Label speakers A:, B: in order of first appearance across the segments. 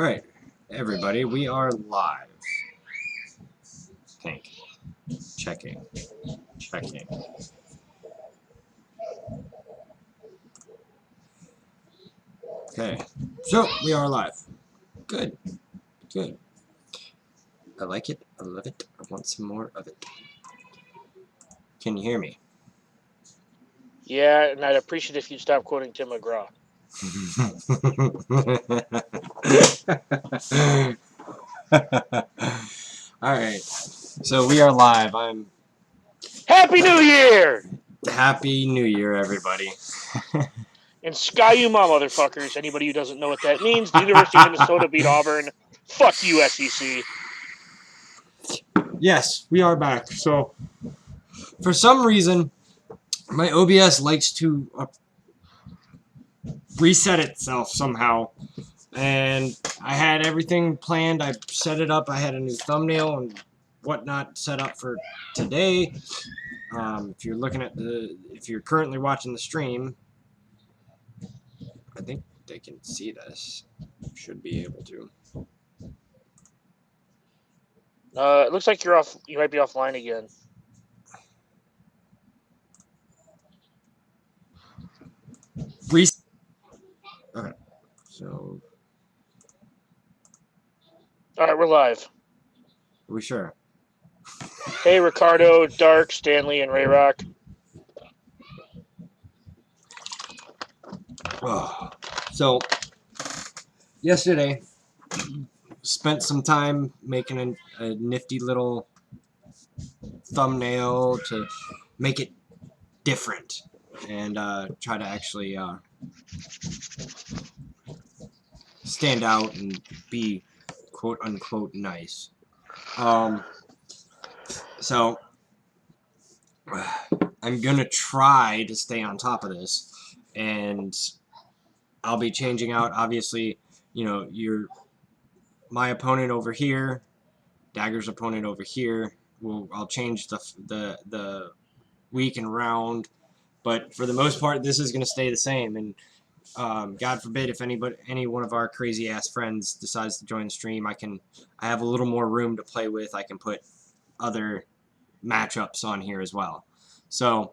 A: Alright, everybody, we are live. Tank. Checking. Checking. Okay, so we are live. Good. Good. I like it. I love it. I want some more of it. Can you hear me?
B: Yeah, and I'd appreciate if you'd stop quoting Tim McGraw.
A: Alright, so we are live.
B: Happy New Year!
A: Happy New Year, everybody.
B: And Sky-U-Ma, motherfuckers. Anybody who doesn't know what that means, the University of Minnesota beat Auburn. Fuck you, SEC.
A: Yes, we are back. So, for some reason, my OBS likes to reset itself somehow. And I had everything planned. I set it up. I had a new thumbnail and whatnot set up for today. If you're looking at if you're currently watching the stream, I think they can see this. Should be able to.
B: It looks like you're off. You might be offline again.
A: Okay. So.
B: All right, we're live.
A: Are we sure?
B: Hey, Ricardo, Dark, Stanley, and Ray Rock.
A: Oh. So, yesterday, spent some time making a nifty little thumbnail to make it different and try to actually stand out and be quote unquote nice. So I'm gonna try to stay on top of this, and I'll be changing out, obviously, you know, my opponent over here, Dagger's opponent over here. I'll change the week and round, but for the most part, this is gonna stay the same. And God forbid if any one of our crazy ass friends decides to join the stream, I have a little more room to play with. I can put other matchups on here as well. So,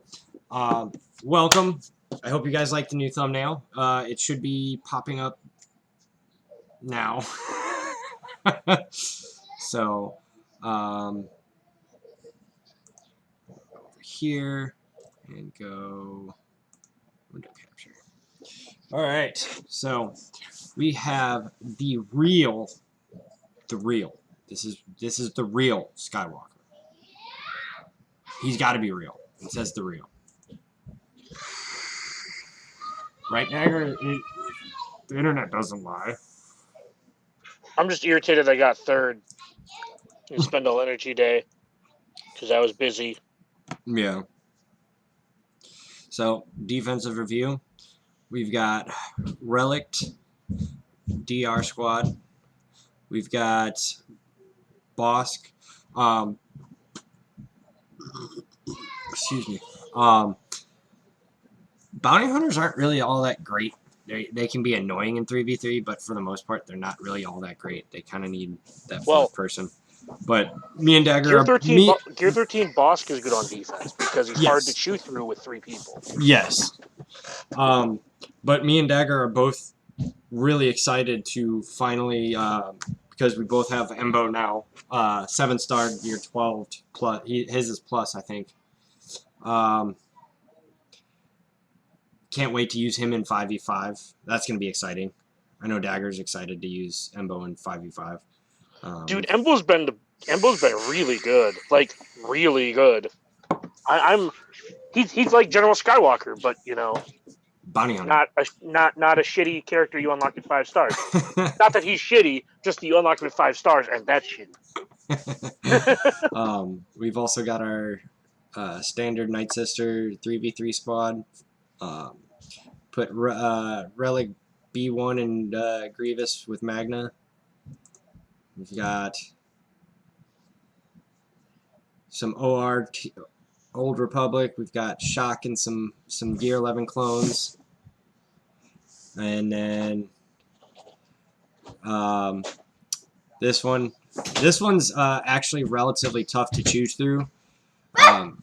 A: welcome. I hope you guys like the new thumbnail. It should be popping up now. So, over here and go window capture. All right, so we have the real. This is the real Skywalker. He's got to be real. It says the real. Right, Dagger? The internet doesn't lie.
B: I'm just irritated I got third in Spindle Energy Day because I was busy.
A: Yeah. So, defensive review. We've got Relict, DR Squad. We've got Bosk. Excuse me. Bounty hunters aren't really all that great. They can be annoying in 3v3, but for the most part, they're not really all that great. They kind of need that fourth person. But me and Dagger
B: Gear 13, Gear 13 Bosk is good on defense because he's hard to chew through with 3 people.
A: Yes. But me and Dagger are both really excited to finally, because we both have Embo now, 7-star Gear 12 plus. His is plus, I think. Can't wait to use him in 5v5. That's going to be exciting. I know Dagger's excited to use Embo in 5v5.
B: Dude, Embo's been really good. Like, really good. He's like General Skywalker, but, you know,
A: Bounty hunter.
B: Not a shitty character you unlock at 5 stars. Not that he's shitty, just that you unlock him at 5 stars, and that's shitty.
A: We've also got our standard Night Sister 3v3 squad. Put Relic B1 and Grievous with Magna. We've got some OR Old Republic. We've got Shock and some Gear 11 clones. And then This one's actually relatively tough to choose through. Can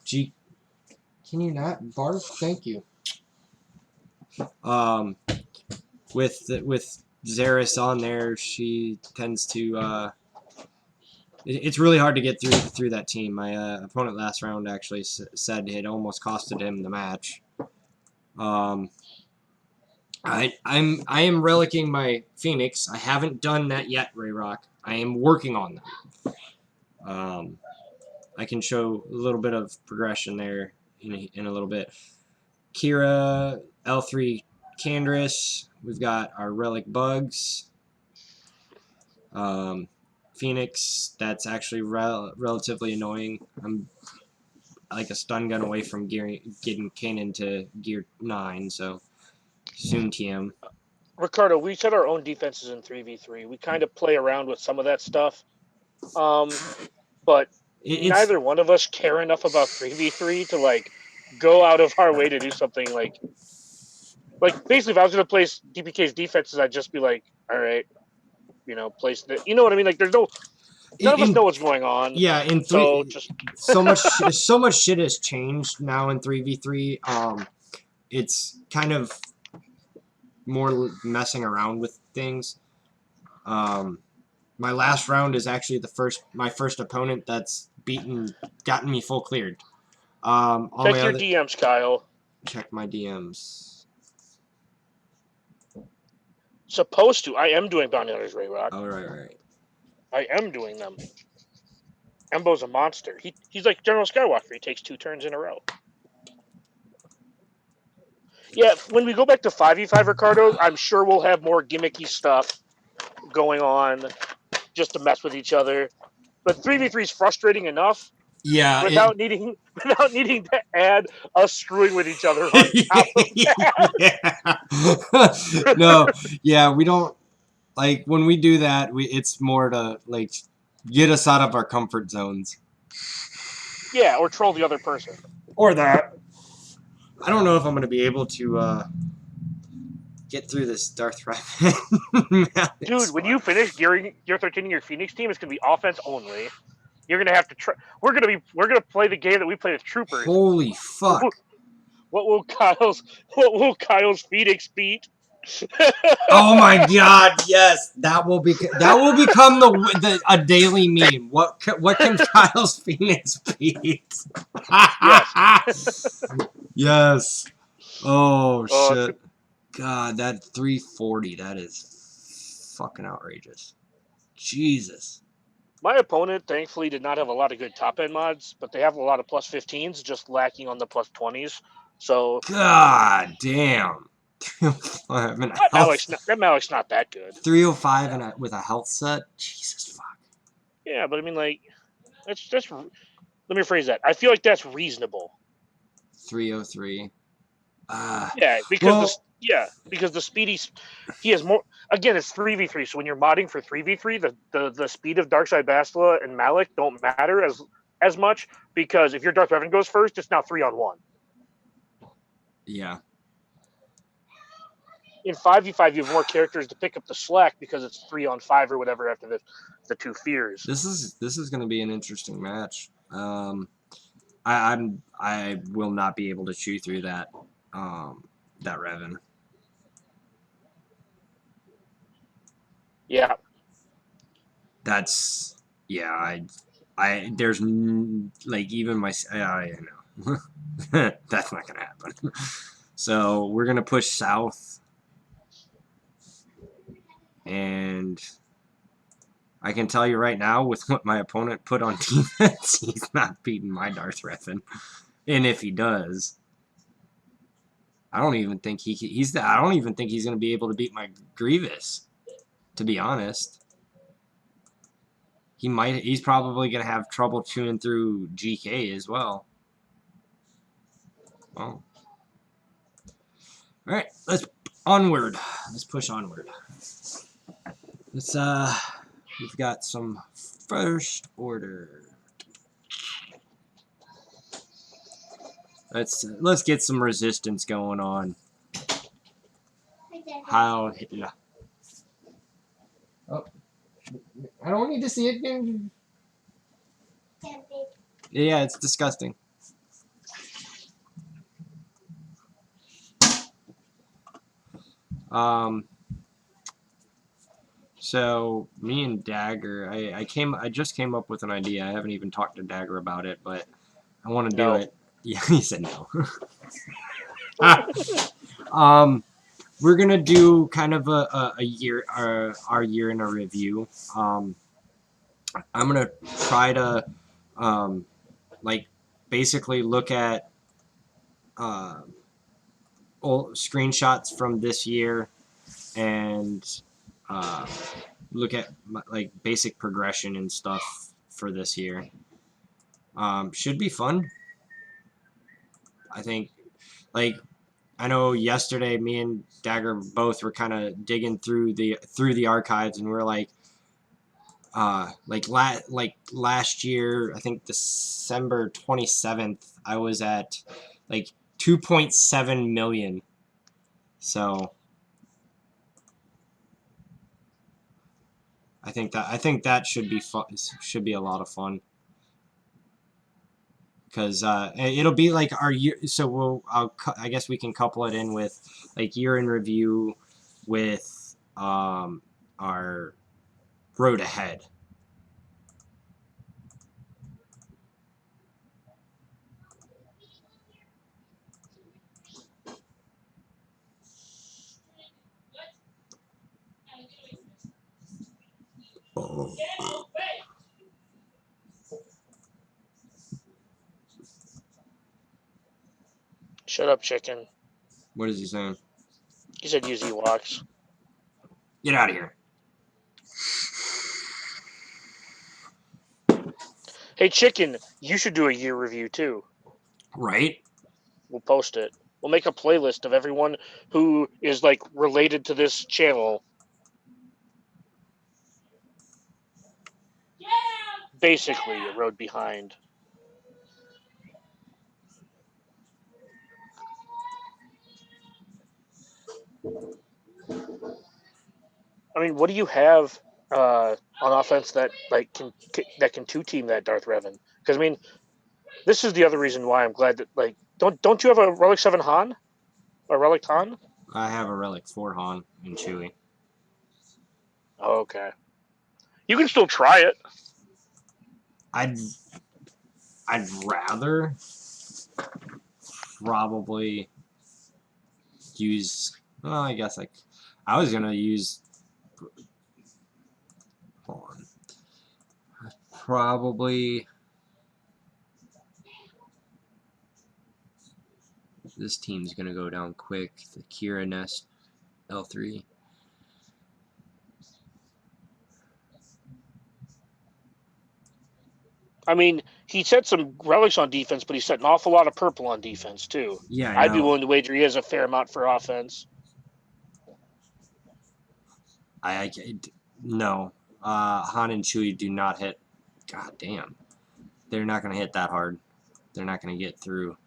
A: you not barf? Thank you. With Xeris on there, she tends to. It's really hard to get through that team. My opponent last round actually said it almost costed him the match. I am relicking my Phoenix. I haven't done that yet, Rayrock. I am working on them. I can show a little bit of progression there in a little bit. Kira, L3 Candris. We've got our Relic Bugs. Phoenix, that's actually relatively annoying. I'm like a stun gun away from getting Kanan to gear 9, so soon TM.
B: Ricardo, we set our own defenses in 3v3. We kind of play around with some of that stuff. But neither one of us care enough about 3v3 to like go out of our way to do something like basically if I was going to place DPK's defenses, I'd just be like, all right, place the, you know what I mean? Like there's no, none of us know what's going on.
A: Yeah, so much shit has changed now in 3v3. It's kind of more messing around with things. My last round is actually my first opponent that's gotten me full cleared.
B: Check your DMs, Kyle.
A: Check my DMs.
B: Supposed to. I am doing Bounty Hunters, Rayrock.
A: Oh, right.
B: I am doing them. Embo's a monster. He's like General Skywalker. He takes 2 turns in a row. Yeah, when we go back to 5v5, Ricardo, I'm sure we'll have more gimmicky stuff going on just to mess with each other. But 3v3 is frustrating enough.
A: Yeah.
B: Without needing to add us screwing with each other on top of
A: that. Yeah. No. Yeah, we don't like when we do that. It's more to like get us out of our comfort zones.
B: Yeah, or troll the other person.
A: Or that. I don't know if I'm going to be able to get through this Darth Revan.
B: Dude, when you finish gear 13 in your Phoenix team, it's going to be offense only. You're going to have to try. We're going to play the game that we play with Troopers.
A: Holy fuck.
B: What will Kyle's Phoenix beat?
A: Oh my god, yes. That will become a daily meme. What can Kyle's Phoenix beat?
B: Yes.
A: Yes. Oh shit. God, that 340, that is fucking outrageous. Jesus.
B: My opponent, thankfully, did not have a lot of good top-end mods, but they have a lot of plus 15s, just lacking on the plus 20s. So.
A: God damn.
B: That Malik's not that good.
A: 305 with a health set? Jesus fuck.
B: Yeah, but I mean, like, that's let me rephrase that. I feel like that's reasonable.
A: 303.
B: Yeah, because the speedy, he has more. Again, it's 3v3. So when you're modding for 3v3, the speed of Darkseid Bastila and Malik don't matter as much because if your Darth Revan goes first, it's now 3-on-1.
A: Yeah.
B: In 5v5, you have more characters to pick up the slack because it's 3-on-5 or whatever after the 2 fears.
A: This is going to be an interesting match. I will not be able to chew through that Revan.
B: Yeah.
A: That's there's like even my I know that's not gonna happen. So we're gonna push south, and I can tell you right now, with what my opponent put on defense, he's not beating my Darth Revan. And if he does, I don't even think he's going to be able to beat my Grievous. To be honest, he's probably going to have trouble chewing through GK as well. Well, all right, let's onward. Let's push onward. We've got some first order. Let's get some resistance going on. Heil Hitler. Oh, I don't need to see it. Yeah, it's disgusting. Um, so me and Dagger, I just came up with an idea. I haven't even talked to Dagger about it, but I want to do
B: No.
A: it. Yeah, he said no. um, we're gonna do kind of a year, our year in a review. I'm gonna try to, um, like, basically look at uh, old screenshots from this year and uh, look at like basic progression and stuff for this year. Should be fun. I think, like, I know yesterday me and Dagger both were kind of digging through the archives, and we're like last year, I think December 27th, I was at like 2.7 million. So I think that should be fun. Should be a lot of fun because it'll be like our year. So I guess we can couple it in with like year in review with our road ahead.
B: Shut up, chicken.
A: What is he saying?
B: He said use Ewoks.
A: Get out of here.
B: Hey, chicken, you should do a year review too.
A: Right?
B: We'll post it. We'll make a playlist of everyone who is like related to this channel. Basically, a road behind. I mean, what do you have on offense that like can two team that Darth Revan? Because I mean, this is the other reason why I'm glad that like don't you have a Relic 7 Han or Relic Han?
A: I have a Relic 4 Han and Chewie.
B: Oh, okay, you can still try it.
A: I'd I'd rather probably use. Well, I guess like I was gonna use. Hold on. Probably this team's gonna go down quick. The Kira Nest L3.
B: I mean, he set some relics on defense, but he set an awful lot of purple on defense too.
A: Yeah, I
B: I'd be
A: know.
B: willing to wager he has a fair amount for offense.
A: I no. Han and Chewie do not hit. God damn, they're not gonna hit that hard. They're not gonna get through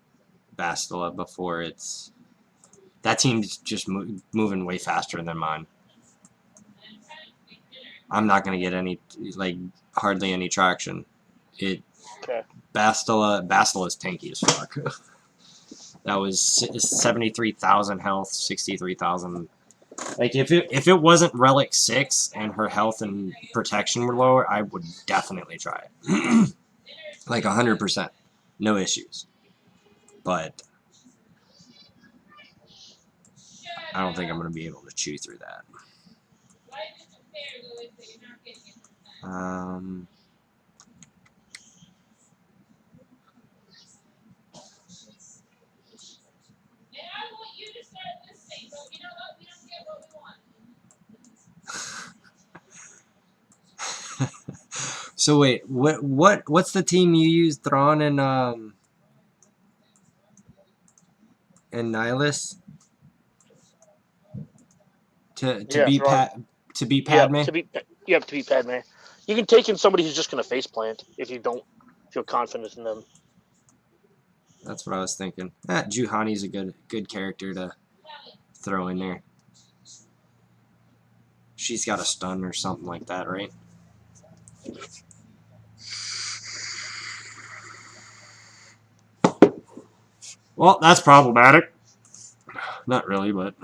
A: Bastila before it's. That team's just moving way faster than mine. I'm not gonna get any like hardly any traction. It
B: Okay.
A: Bastila's tanky as fuck. That was 73,000 health, 63,000. Like if it wasn't Relic 6 and her health and protection were lower, I would definitely try it. Like 100%, no issues. But I don't think I'm gonna be able to chew through that. So wait, what's the team you used, Thrawn and Nihilus to
B: Yeah,
A: beat
B: Thrawn.
A: to beat
B: Yep,
A: Padme?
B: to beat Padme. You can take in somebody who's just going to face plant if you don't feel confident in them.
A: That's what I was thinking. Juhani's a good character to throw in there. She's got a stun or something like that, right? Well, that's problematic. Not really, but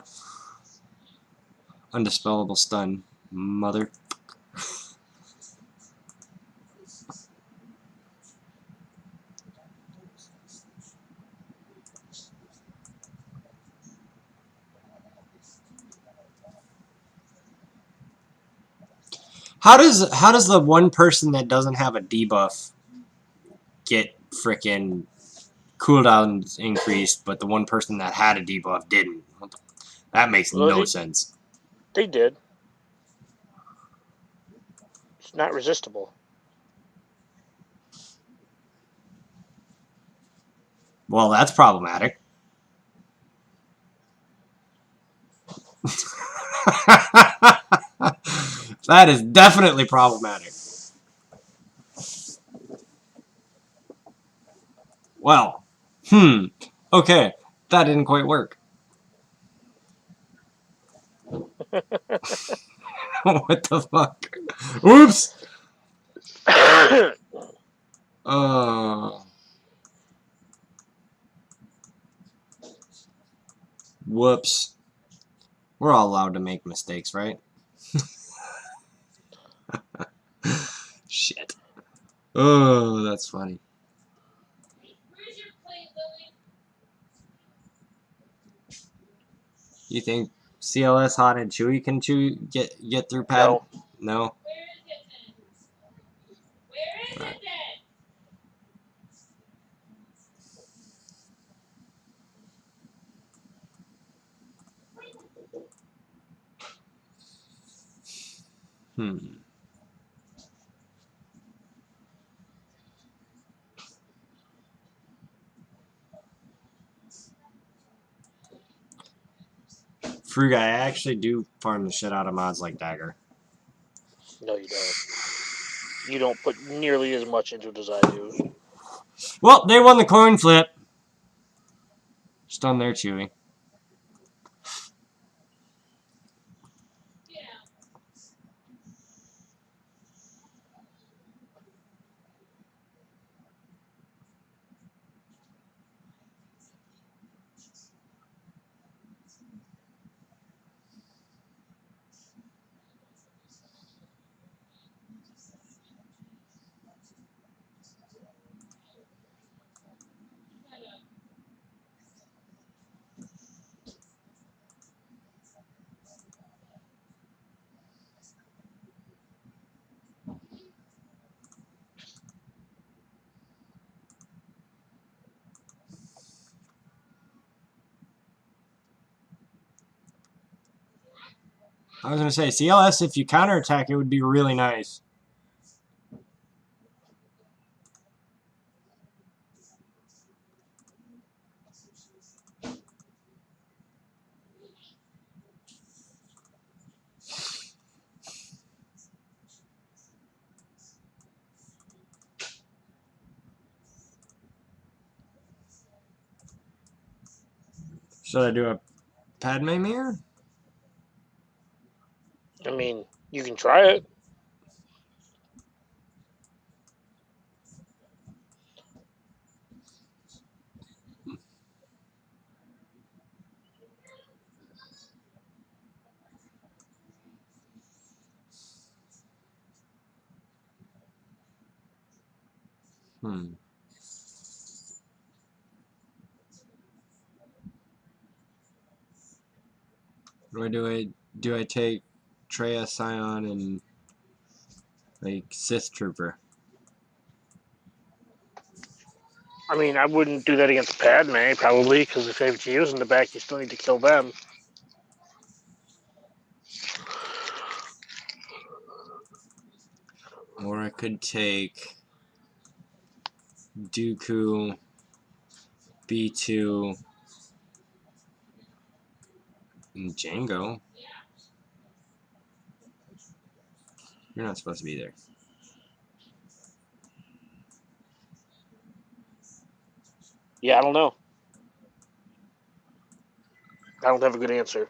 A: undispellable stun, mother. How does the one person that doesn't have a debuff get frickin' cooldowns increased, but the one person that had a debuff didn't? That makes
B: Well,
A: no sense.
B: they did. It's not resistible.
A: Well, that's problematic. That is definitely problematic. Well, okay, that didn't quite work. What the fuck? Oops! Whoops. We're all allowed to make mistakes, right? Shit. Oh, that's funny. You think CLS Hot and Chewy can get through pad?
B: No.
A: No? Fruga, I actually do farm the shit out of mods like Dagger.
B: No, you don't. You don't put nearly as much into it as I do.
A: Well, they won the coin flip. Stun there, Chewy. I was going to say, CLS, if you counterattack, it would be really nice. Should I do a Padme mirror?
B: I mean, you can try it. Or do I take Treya, Scion, and like Sith Trooper? I mean, I wouldn't do that against Padme, probably, because if they have Geos in the back, you still need to kill them.
A: Or I could take Dooku, B2, and Django. You're not supposed to be there.
B: Yeah, I don't know. I don't have a good answer.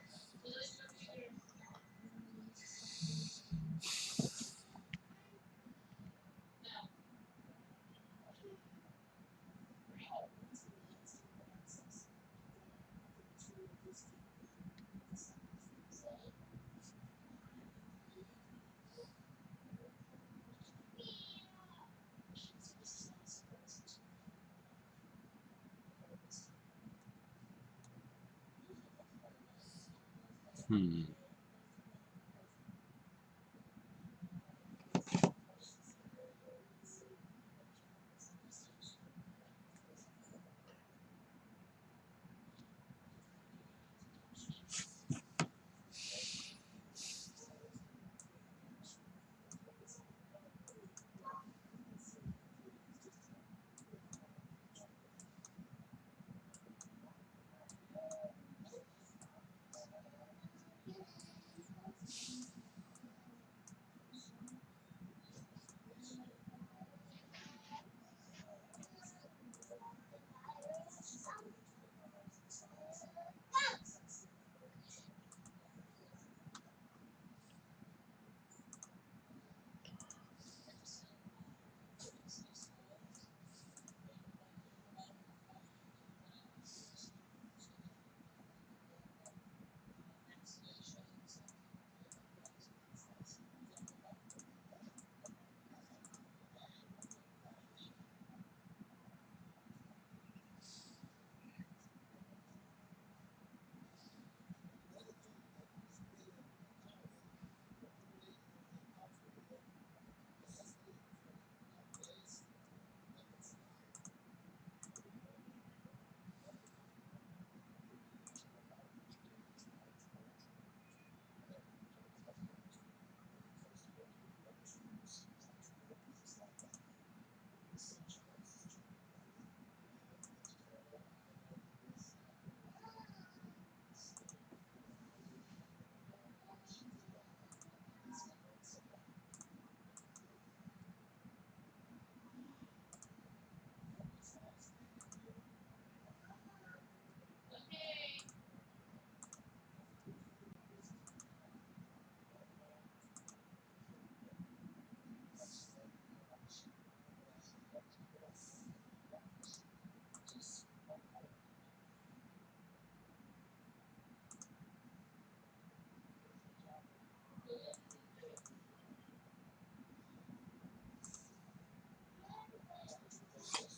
A: Hmm.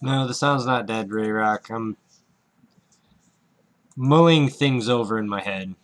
A: No, the sound's not dead, Ray Rock. I'm mulling things over in my head.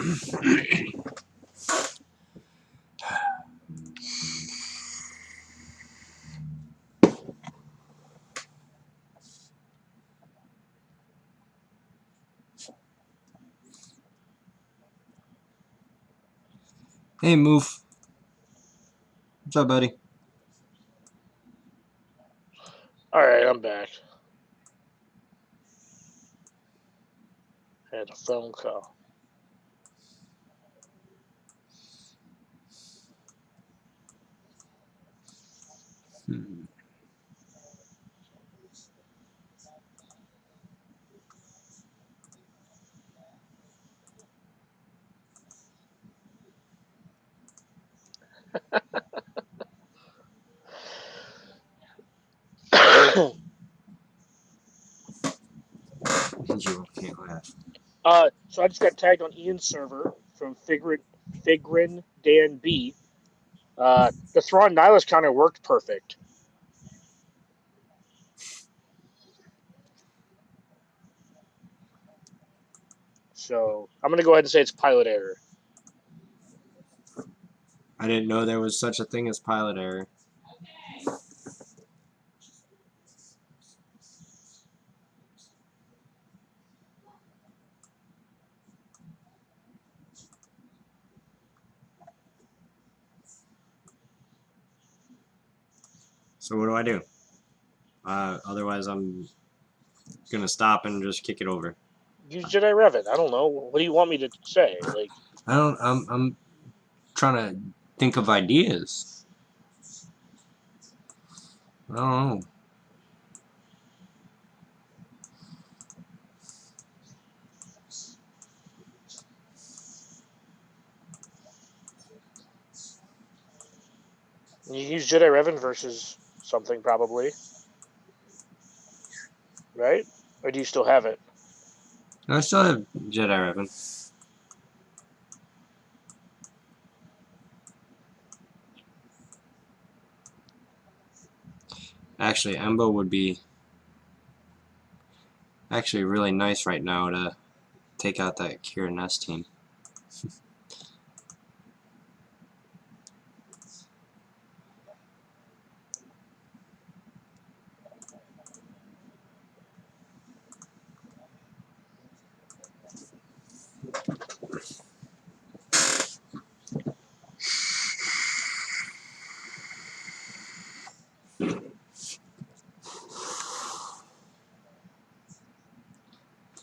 A: Hey, Moof. What's up, buddy?
B: Alright, I'm back. I had a phone call.
A: You can't laugh.
B: So I just got tagged on Ian's server from Figrin Dan B. The Thrawn Nihilus counter worked perfect. So I'm gonna go ahead and say it's pilot error.
A: I didn't know there was such a thing as pilot error. So what do I do? Otherwise, I'm gonna stop and just kick it over.
B: Use Jedi Revan. I don't know. What do you want me to say? Like,
A: I don't. I'm trying to think of ideas. I don't know.
B: you use Jedi Revan versus something probably, right? Or do you still have it?
A: I still have Jedi Revan. Actually, Embo would be actually really nice right now to take out that Kira Nest team.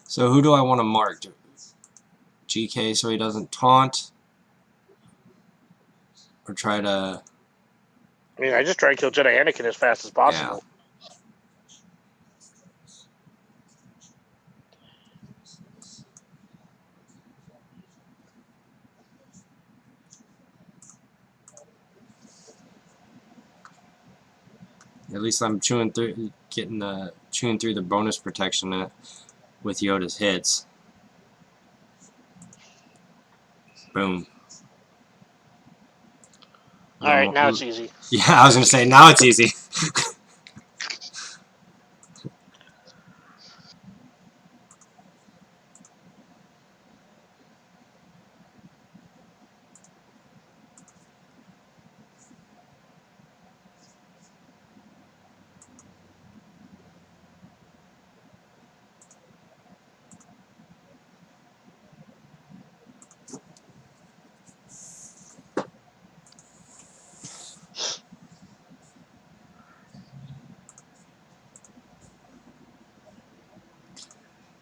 A: So who do I want to mark? GK so he doesn't taunt? Or try to...
B: I mean, I just try and kill Jedi Anakin as fast as possible.
A: At least I'm chewing through the bonus protection with Yoda's hits. Boom.
B: Alright, now it's easy.
A: Yeah, I was gonna say now it's easy.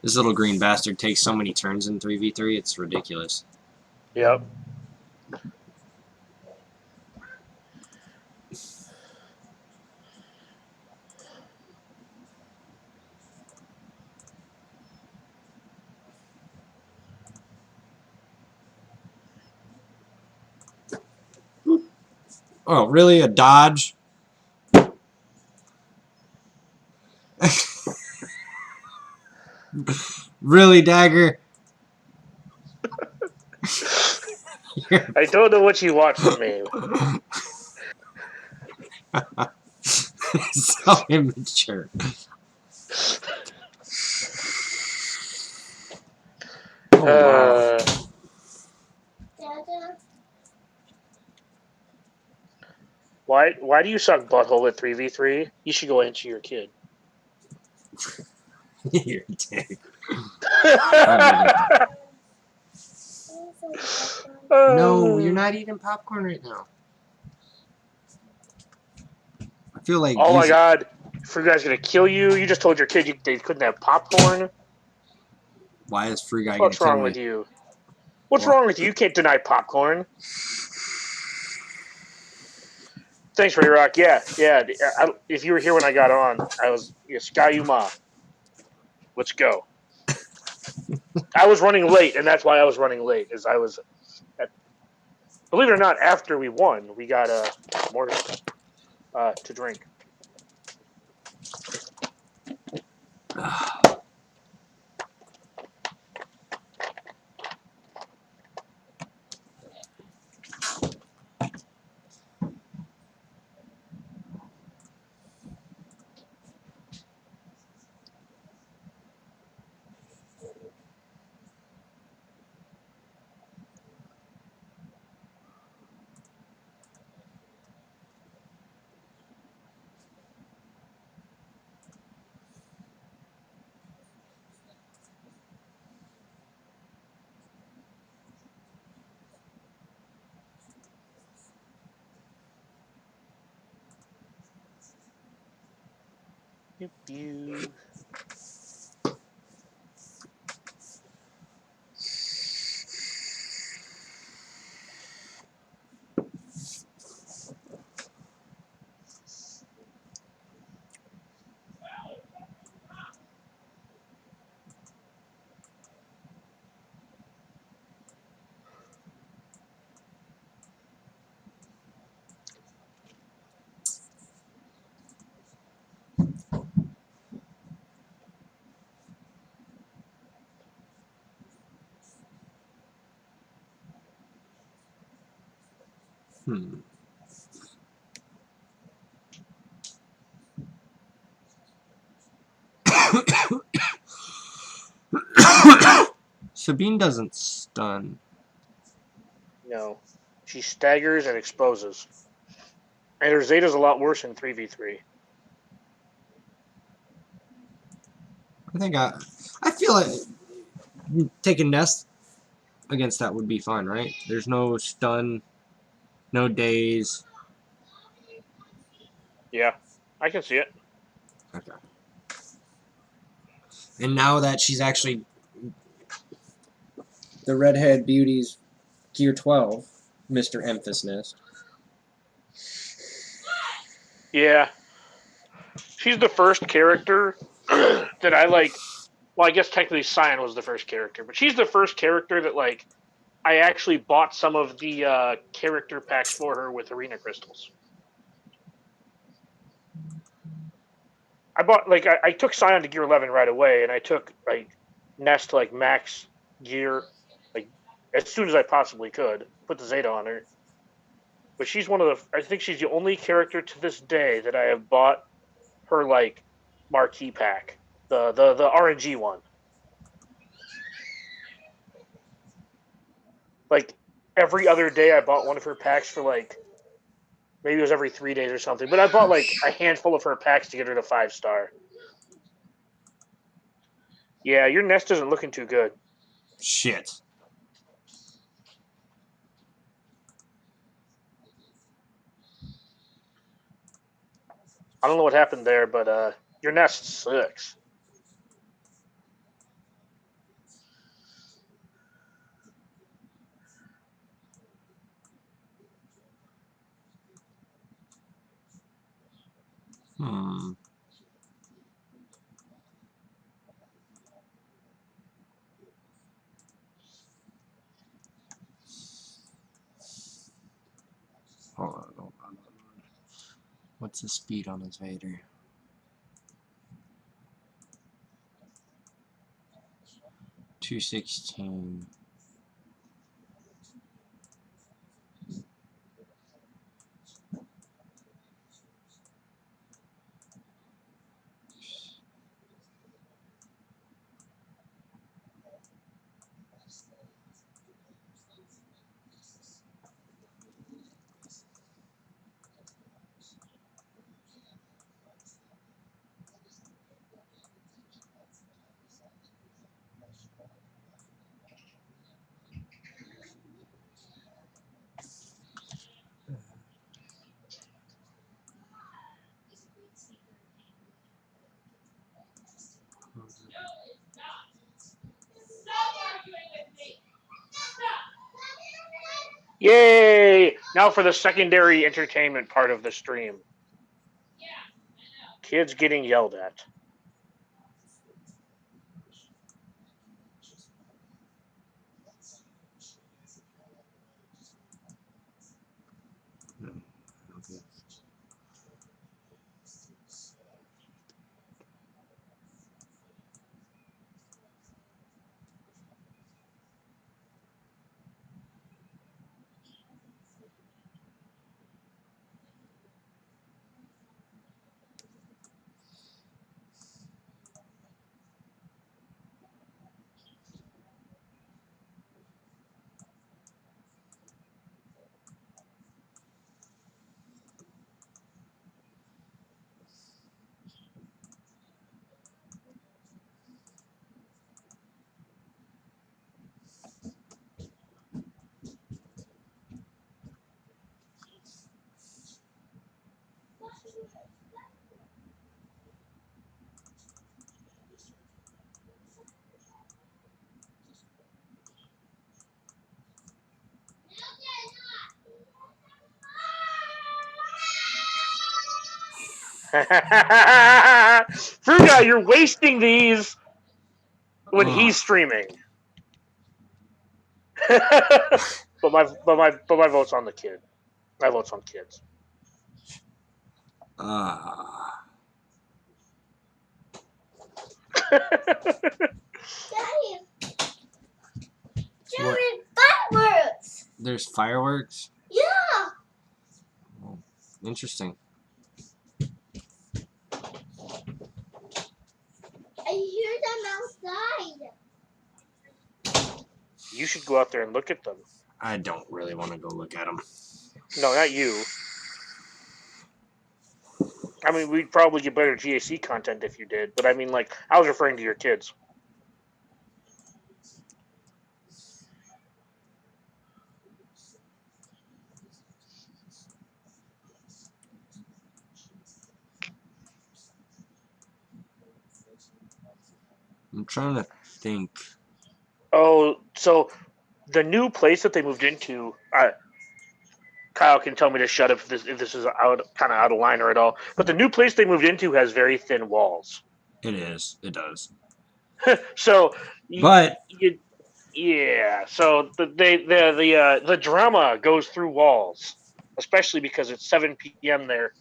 A: This little green bastard takes so many turns in 3v3, it's ridiculous.
B: Yep.
A: Oh, really? A dodge? Really, Dagger?
B: I don't know what you want from me.
A: So immature. Oh, wow.
B: Why do you suck butthole at 3v3? You should go answer your kid.
A: You're a dick. No, you're not eating popcorn right now. I feel like.
B: Oh my god. Free Guy's gonna kill you. You just told your kid they couldn't have popcorn.
A: Why is Free Guy gonna
B: What's
A: kill
B: wrong
A: me?
B: with you? What's
A: What?
B: wrong with you? You can't deny popcorn. Thanks, Ray Rock. Yeah. If you were here when I got on, I was Sky Yuma. Let's go. I was running late, and that's why I was running late. As I was, believe it or not, after we won, we got more to drink. You.
A: Sabine doesn't stun.
B: No. She staggers and exposes. And her Zeta's a lot worse in 3v3.
A: I feel like taking Nest against that would be fine, right? There's no stun, no daze.
B: Yeah, I can see it.
A: Okay. And now that she's actually the redhead beauty's Gear 12, Mr. Emphas Nest.
B: Yeah. She's the first character that I like. Well, I guess technically Cyan was the first character, but she's the first character that like I actually bought some of the character packs for her with arena crystals. I bought like I took Cyan to Gear 11 right away, and I took like Nest to like max gear like as soon as I possibly could. Put the Zeta on her, but she's one of the. I think she's the only character to this day that I have bought her like marquee pack, the RNG one. Like every other day, I bought one of her packs for like maybe it was every 3 days or something. But I bought like a handful of her packs to get her to 5-star. Yeah, your Nest isn't looking too good.
A: Shit.
B: I don't know what happened there, but your Nest sucks.
A: Hmm. Hold on. What's the speed on his Vader? 216.
B: Yay! Now for the secondary entertainment part of the stream. Kids getting yelled at.
A: Okay.
B: Fruga, you're wasting these when
A: Ugh.
B: he's streaming. but my vote's on the kid. My vote's on kids.
A: Ah.
C: Daddy, Jerry, fireworks.
A: There's fireworks?
C: Yeah.
A: Oh, interesting.
C: I hear them outside.
B: You should go out there and look at them.
A: I don't really want to go look at them.
B: No, not you. I mean, we'd probably get better GAC content if you did, but I mean, like, I was referring to your kids.
A: I'm trying to think.
B: Oh, so the new place that they moved into, Kyle can tell me to shut up if this is kind of out of line or at all. But the new place they moved into has very thin walls.
A: It is. It does.
B: So,
A: But
B: yeah. So the drama goes through walls, especially because it's 7 p.m. there,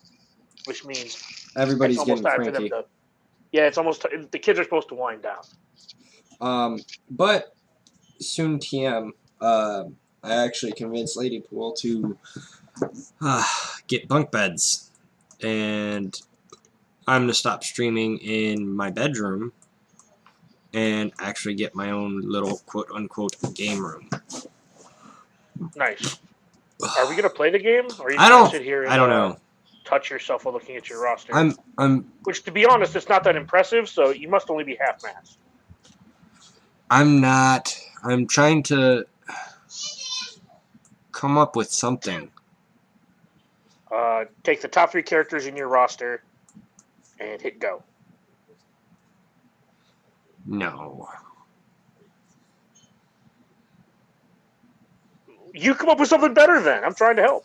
B: which means it's
A: everybody's
B: almost
A: getting
B: time for them
A: cranky.
B: to. Yeah, it's almost the kids are supposed to wind down.
A: But soon TM, I actually convinced Ladypool to get bunk beds, and I'm gonna stop streaming in my bedroom and actually get my own little quote unquote game room.
B: Nice. Are we gonna play the game, or are you
A: I
B: gonna
A: don't.
B: sit here and
A: I don't know.
B: touch yourself while looking at your roster?
A: I'm
B: Which, to be honest, it's not that impressive. So you must only be half-mast.
A: I'm not. I'm trying to come up with something.
B: Take the top 3 characters in your roster and hit go.
A: No.
B: You come up with something better then. I'm trying to help.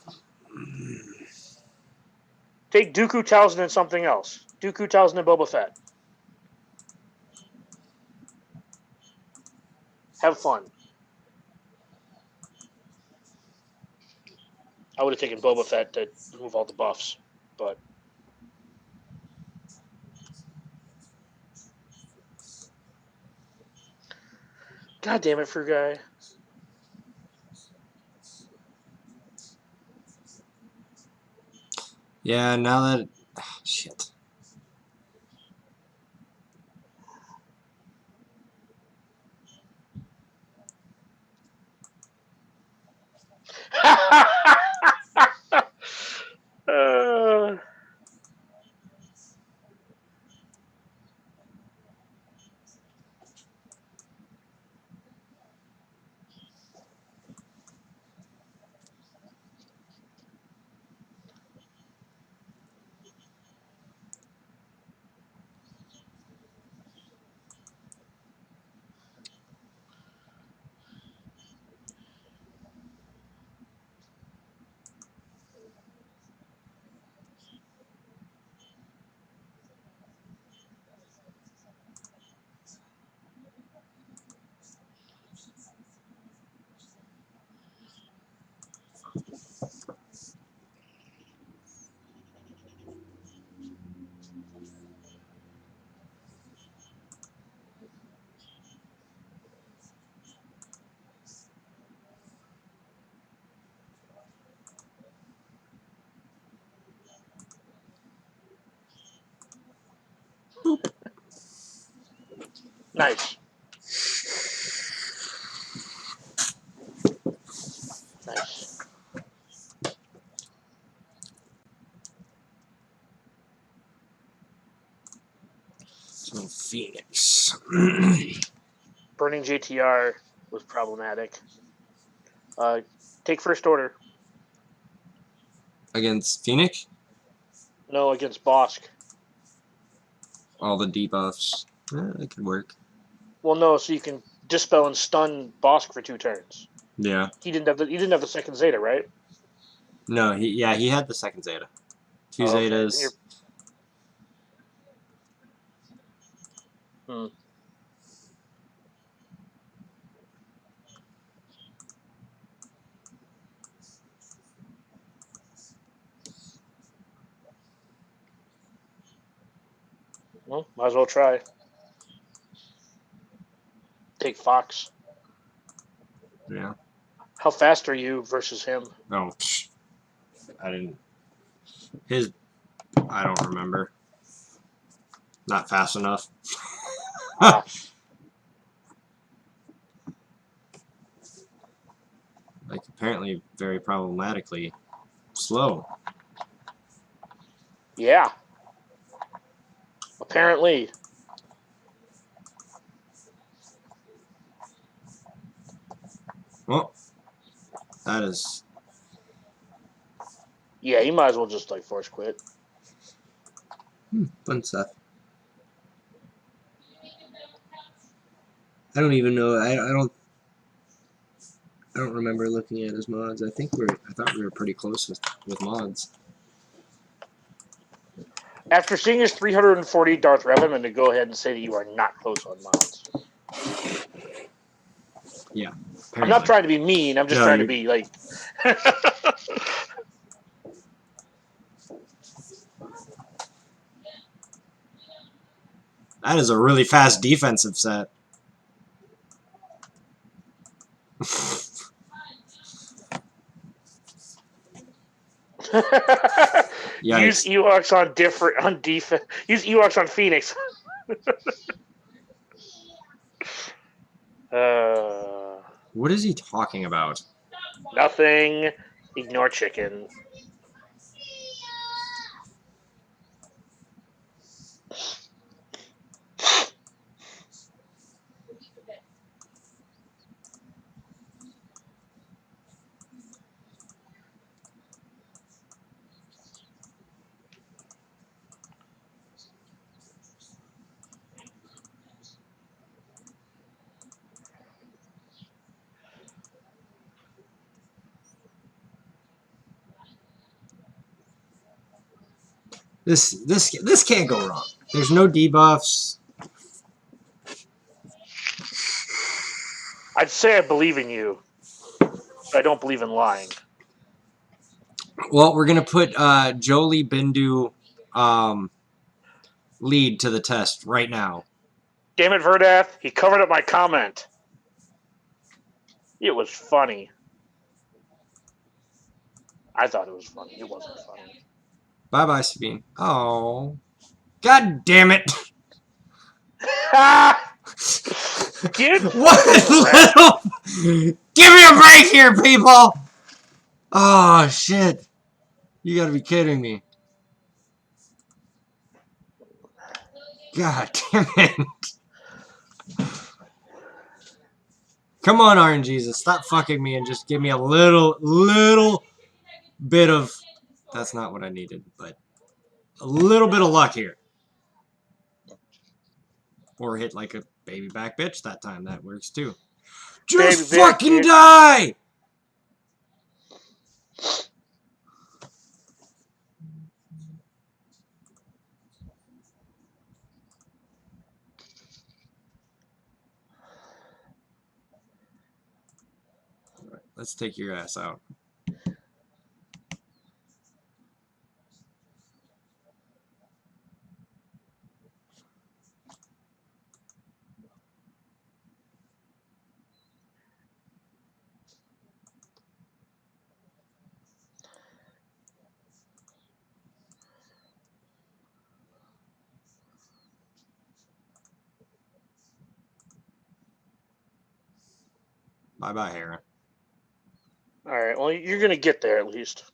B: Take Dooku, Talzin, and something else. Dooku, Talzin, and Boba Fett. Have fun. I would have taken Boba Fett to remove all the buffs, but God damn it, Fruit Guy.
A: Yeah. Now that shit.
B: uh, Nice. Nice.
A: So Phoenix.
B: Burning JTR was problematic. Take first order.
A: Against Phoenix?
B: No, against Bosk.
A: All the debuffs. That could work.
B: Well, no, so you can dispel and stun Bosk for 2 turns.
A: Yeah.
B: He didn't have the second Zeta, right?
A: No, he had the second Zeta. 2
B: Oh, okay.
A: Zetas.
B: Hmm. Well, might as well try. Take Fox.
A: Yeah.
B: How fast are you versus him?
A: Oh, psh. I didn't. I don't remember. Not fast enough.
B: Ah,
A: Like, apparently very problematically slow.
B: yeah. Apparently.
A: Well, that is...
B: Yeah, you might as well just like force quit.
A: fun stuff. I don't even know. I don't remember looking at his mods. I thought we were pretty close with mods.
B: After seeing his 340 Darth Revan, I'm going to go ahead and say that you are not close on mods.
A: Yeah. Apparently.
B: I'm not trying to be mean. I'm just trying to be like.
A: That is a really fast defensive set.
B: Use Ewoks on defense. Use Ewoks on Phoenix.
A: What is he talking about?
B: Nothing. Ignore chicken.
A: This can't go wrong. There's no debuffs.
B: I'd say I believe in you, but I don't believe in lying.
A: Well, we're gonna put Jolie Bindu lead to the test right now.
B: Damn it, Verdath! He covered up my comment. It was funny. I thought it was funny. It wasn't funny.
A: Bye bye, Sabine. Oh, god damn it!
B: Get
A: what little? Give me a break here, people! Oh shit! You gotta be kidding me! God damn it! Come on, RNGesus, stop fucking me and just give me a little bit of... That's not what I needed, but a little bit of luck here. Or hit like a baby back bitch that time. That works too. Just
B: baby
A: fucking
B: bitch.
A: die! Alright, let's take your ass out. Bye-bye, Hera.
B: All right. Well, you're gonna get there at least.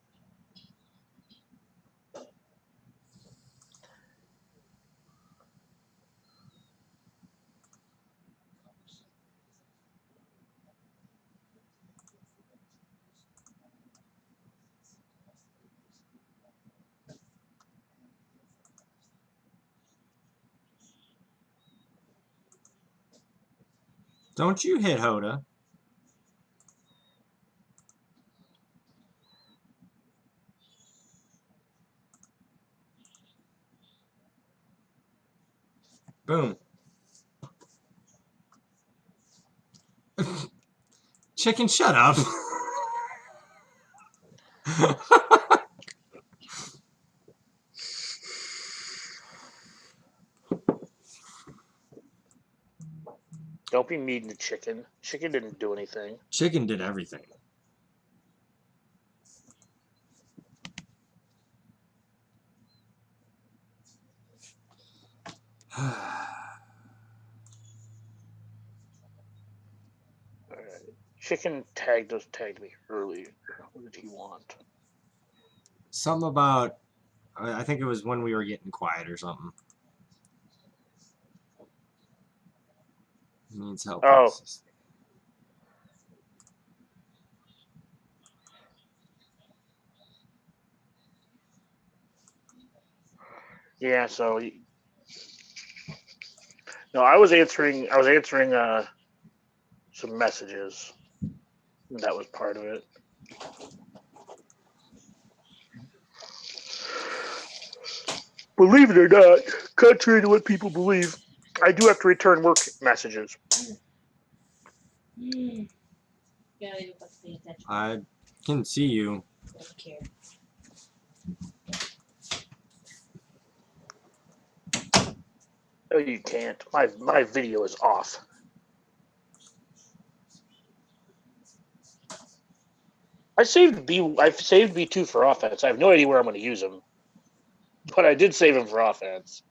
A: Don't you hit Hoda. Boom. Chicken, shut up.
B: Don't be mean to Chicken. Chicken didn't do anything.
A: Chicken did everything.
B: All right. Chicken tagged me earlier. What did he want?
A: Something about, I think it was when we were getting quiet or something. He needs help.
B: Oh. Yeah. So. No, I was answering some messages. That was part of it. Believe it or not, contrary to what people believe, I do have to return work messages.
A: I can see you.
D: Don't care.
B: No, you can't. My video is off. I've saved B2 for offense. I have no idea where I'm going to use him, but I did save him for offense.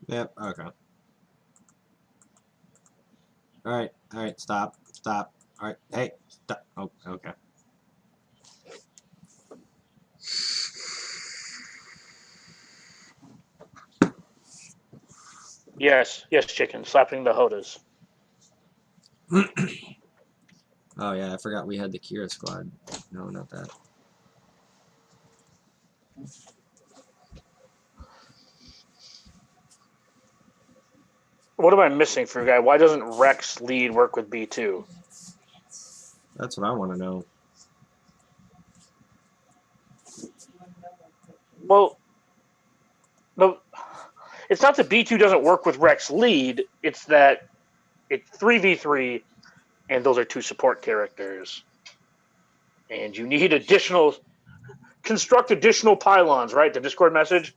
A: Yep, okay. Alright, stop. Alright, hey, stop. Oh, okay.
B: Yes, Chicken, slapping the Hodas.
A: Oh yeah, I forgot we had the Kira squad. No, not that.
B: What am I missing for you guy? Why doesn't Rex lead work with B2?
A: That's what I want to know.
B: Well, no, it's not that B2 doesn't work with Rex lead. It's that it's 3v3, and those are two support characters. And you need construct additional pylons, right? The Discord message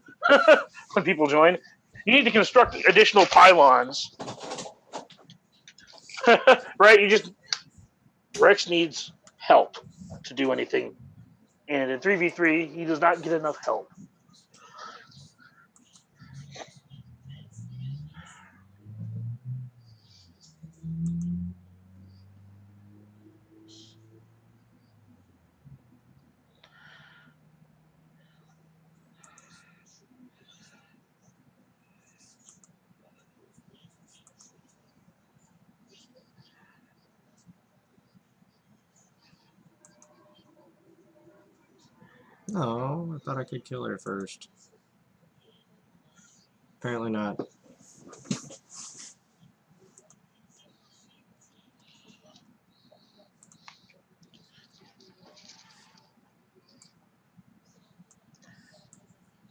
B: when people join. You need to construct additional pylons. Right? Rex needs help to do anything. And in 3v3, he does not get enough help.
A: Oh, I thought I could kill her first. Apparently not.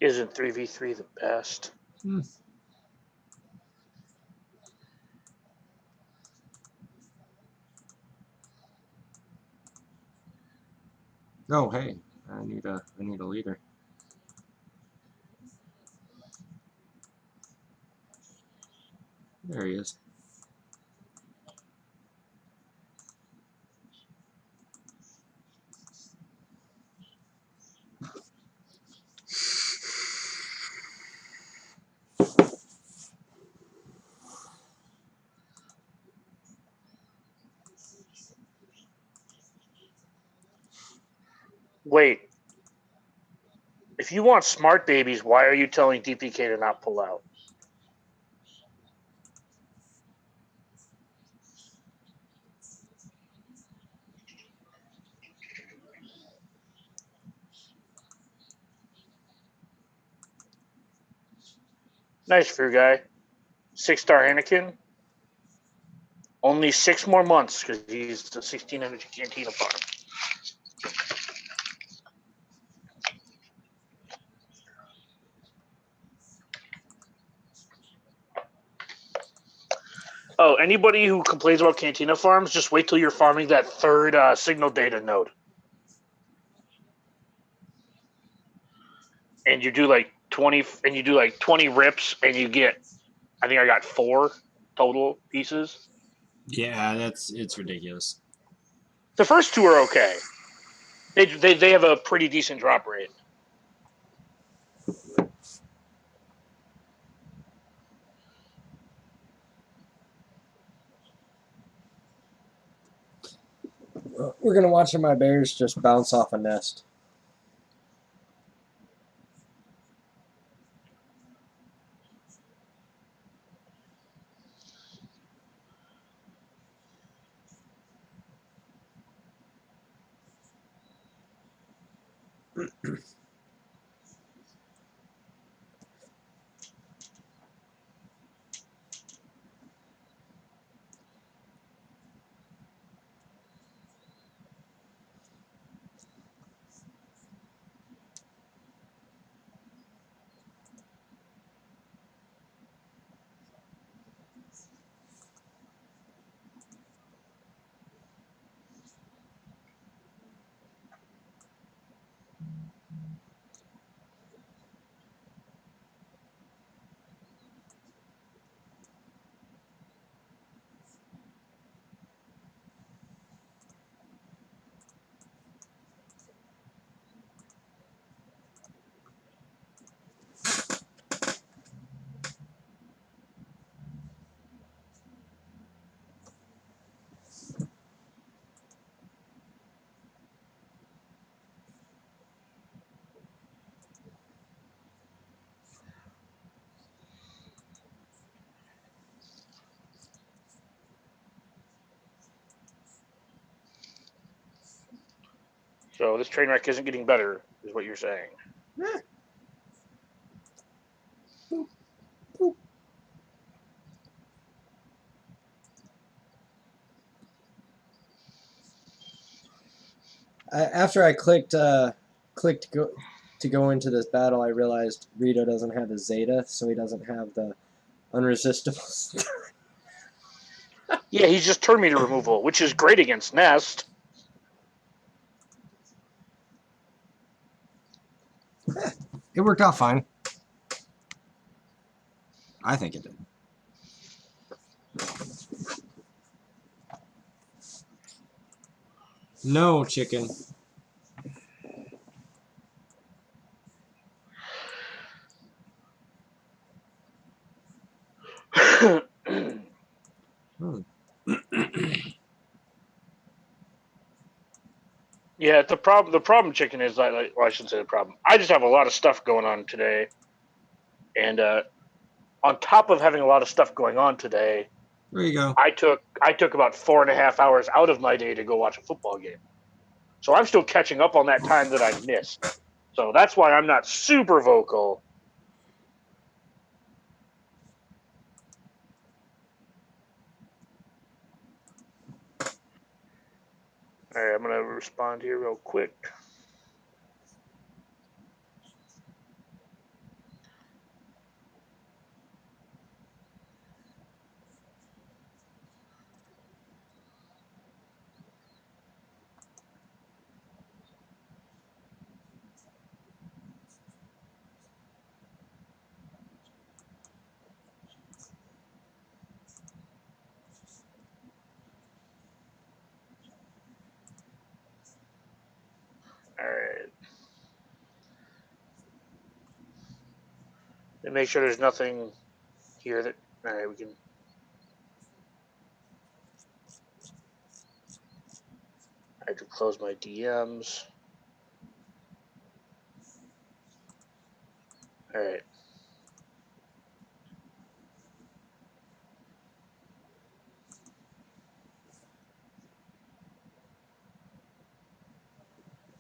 B: Isn't 3v3 the best?
A: Oh, hey, I need a leader. There he is.
B: Wait. If you want smart babies, why are you telling DPK to not pull out? Nice for your guy. 6-star Anakin. Only 6 more months because he's the 16 energy cantina farm. Oh, anybody who complains about cantina farms, just wait till you're farming that third signal data node. And you do like 20 rips and you get, I think I got 4 total pieces.
A: Yeah, it's ridiculous.
B: The first 2 are okay. They have a pretty decent drop rate.
A: We're gonna watch my bears just bounce off a nest.
B: So this train wreck isn't getting better, is what you're saying.
A: Boop, boop. After I clicked to go into this battle, I realized Rito doesn't have his Zeta, so he doesn't have the unresistible.
B: Yeah, he's just turn meter removal, which is great against Nest.
A: It worked out fine. I think it did. No, chicken. Hmm.
B: Yeah, the problem, chicken, is well, I shouldn't say the problem. I just have a lot of stuff going on today, and on top of having a lot of stuff going on today,
A: There you go.
B: I took about 4.5 hours out of my day to go watch a football game. So I'm still catching up on that time that I missed. So that's why I'm not super vocal. All right, I'm gonna respond here real quick. All right. And make sure there's nothing here that. All right, we can. I have to close my DMs. All right.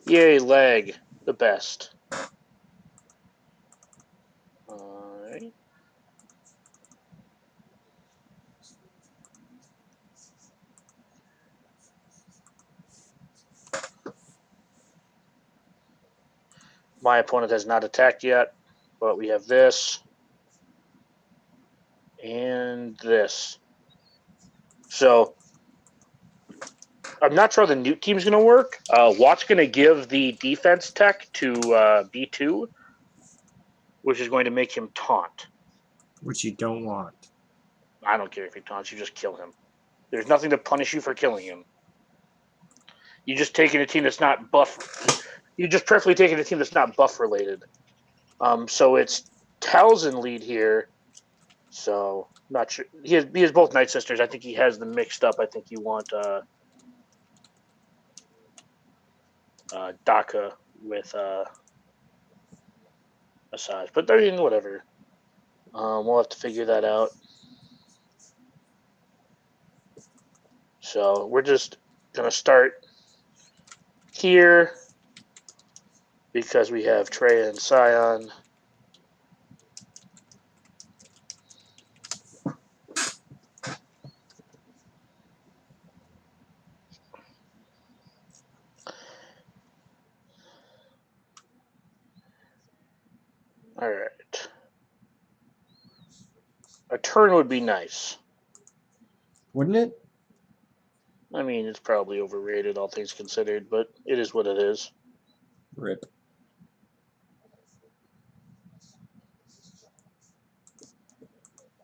B: Yay, lag. The best. Alright. My opponent has not attacked yet, but we have this and this. So I'm not sure how the Newt team's going to work. Watt's going to give the defense tech to B2, which is going to make him taunt.
A: Which you don't want.
B: I don't care if he taunts, you just kill him. There's nothing to punish you for killing him. You just taking a team that's not buff. You just preferably taking a team that's not buff related. So it's Talzin lead here. So not sure. He has both Night Sisters. I think he has them mixed up. I think you want Daka with Asajj, but I mean whatever. We'll have to figure that out. So we're just gonna start here because we have Trey and Scion. All right. A turn would be nice.
A: Wouldn't it?
B: I mean, it's probably overrated, all things considered, but it is what it is.
A: Rip.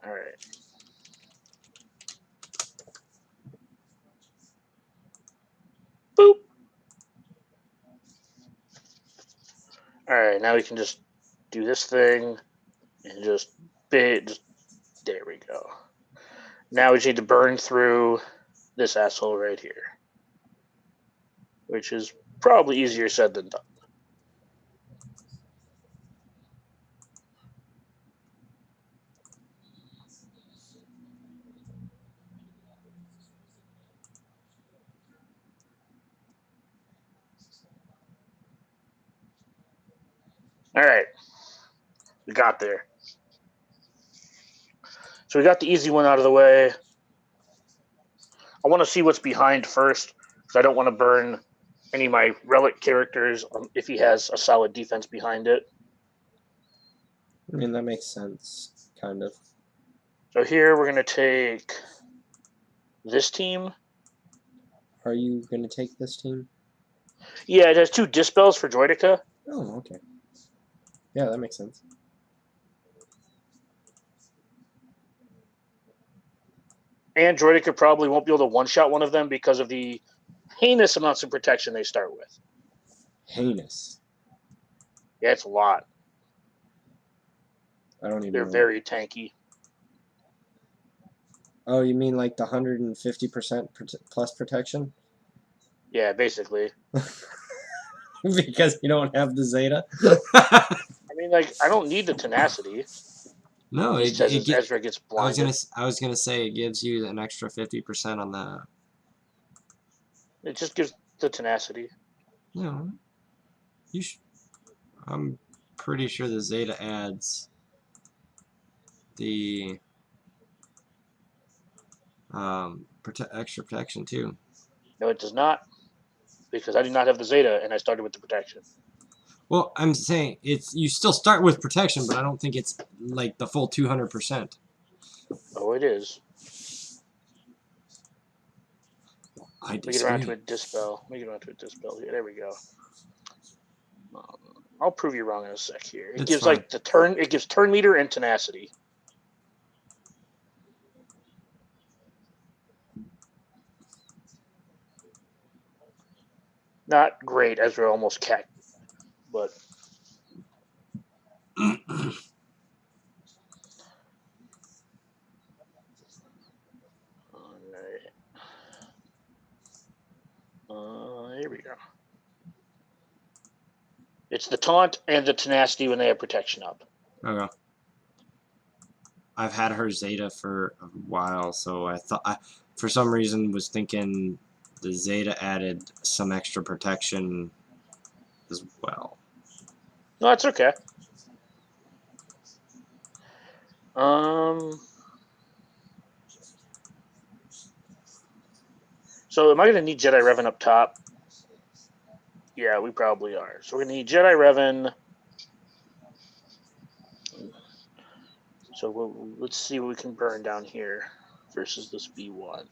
B: All right. Boop. All right, now we can just do this thing and just there we go. Now we just need to burn through this asshole right here, which is probably easier said than done. All right, we got there. So we got the easy one out of the way. I want to see what's behind first because I don't want to burn any of my relic characters if he has a solid defense behind it.
A: I mean, that makes sense, kind of.
B: So here we're going to take this team.
A: Are you going to take this team?
B: Yeah, it has 2 dispels for Droidica.
A: Oh, okay. Yeah, that makes sense.
B: And Droidica probably won't be able to one-shot one of them because of the heinous amounts of protection they start with.
A: Heinous.
B: Yeah, it's a lot.
A: I don't even
B: They're
A: know.
B: very tanky.
A: Oh, you mean like the 150% plus protection?
B: Yeah, basically.
A: Because you don't have the Zeta?
B: I mean, like, I don't need the tenacity.
A: No,
B: At least as Ezra gets
A: I
B: blinded.
A: was gonna say it gives you an extra 50% on the.
B: It just gives the tenacity.
A: No, I'm pretty sure the Zeta adds the extra protection too.
B: No, it does not. Because I do not have the Zeta, and I started with the protection.
A: Well, I'm saying you still start with protection, but I don't think it's like the full 200%.
B: Oh, it is.
A: I
B: Let me get around to
A: disagree.
B: a dispel. There we go. I'll prove you wrong in a sec here. It
A: It's
B: gives
A: fine.
B: like the turn. It gives turn meter and tenacity. Not great. Ezra almost cacked, but here we go. It's the taunt and the tenacity when they have protection up.
A: Okay. I've had her Zeta for a while, so I for some reason was thinking the Zeta added some extra protection as well.
B: No, that's okay. So am I going to need Jedi Revan up top? Yeah, we probably are. So we're going to need Jedi Revan. So let's see what we can burn down here versus this B1.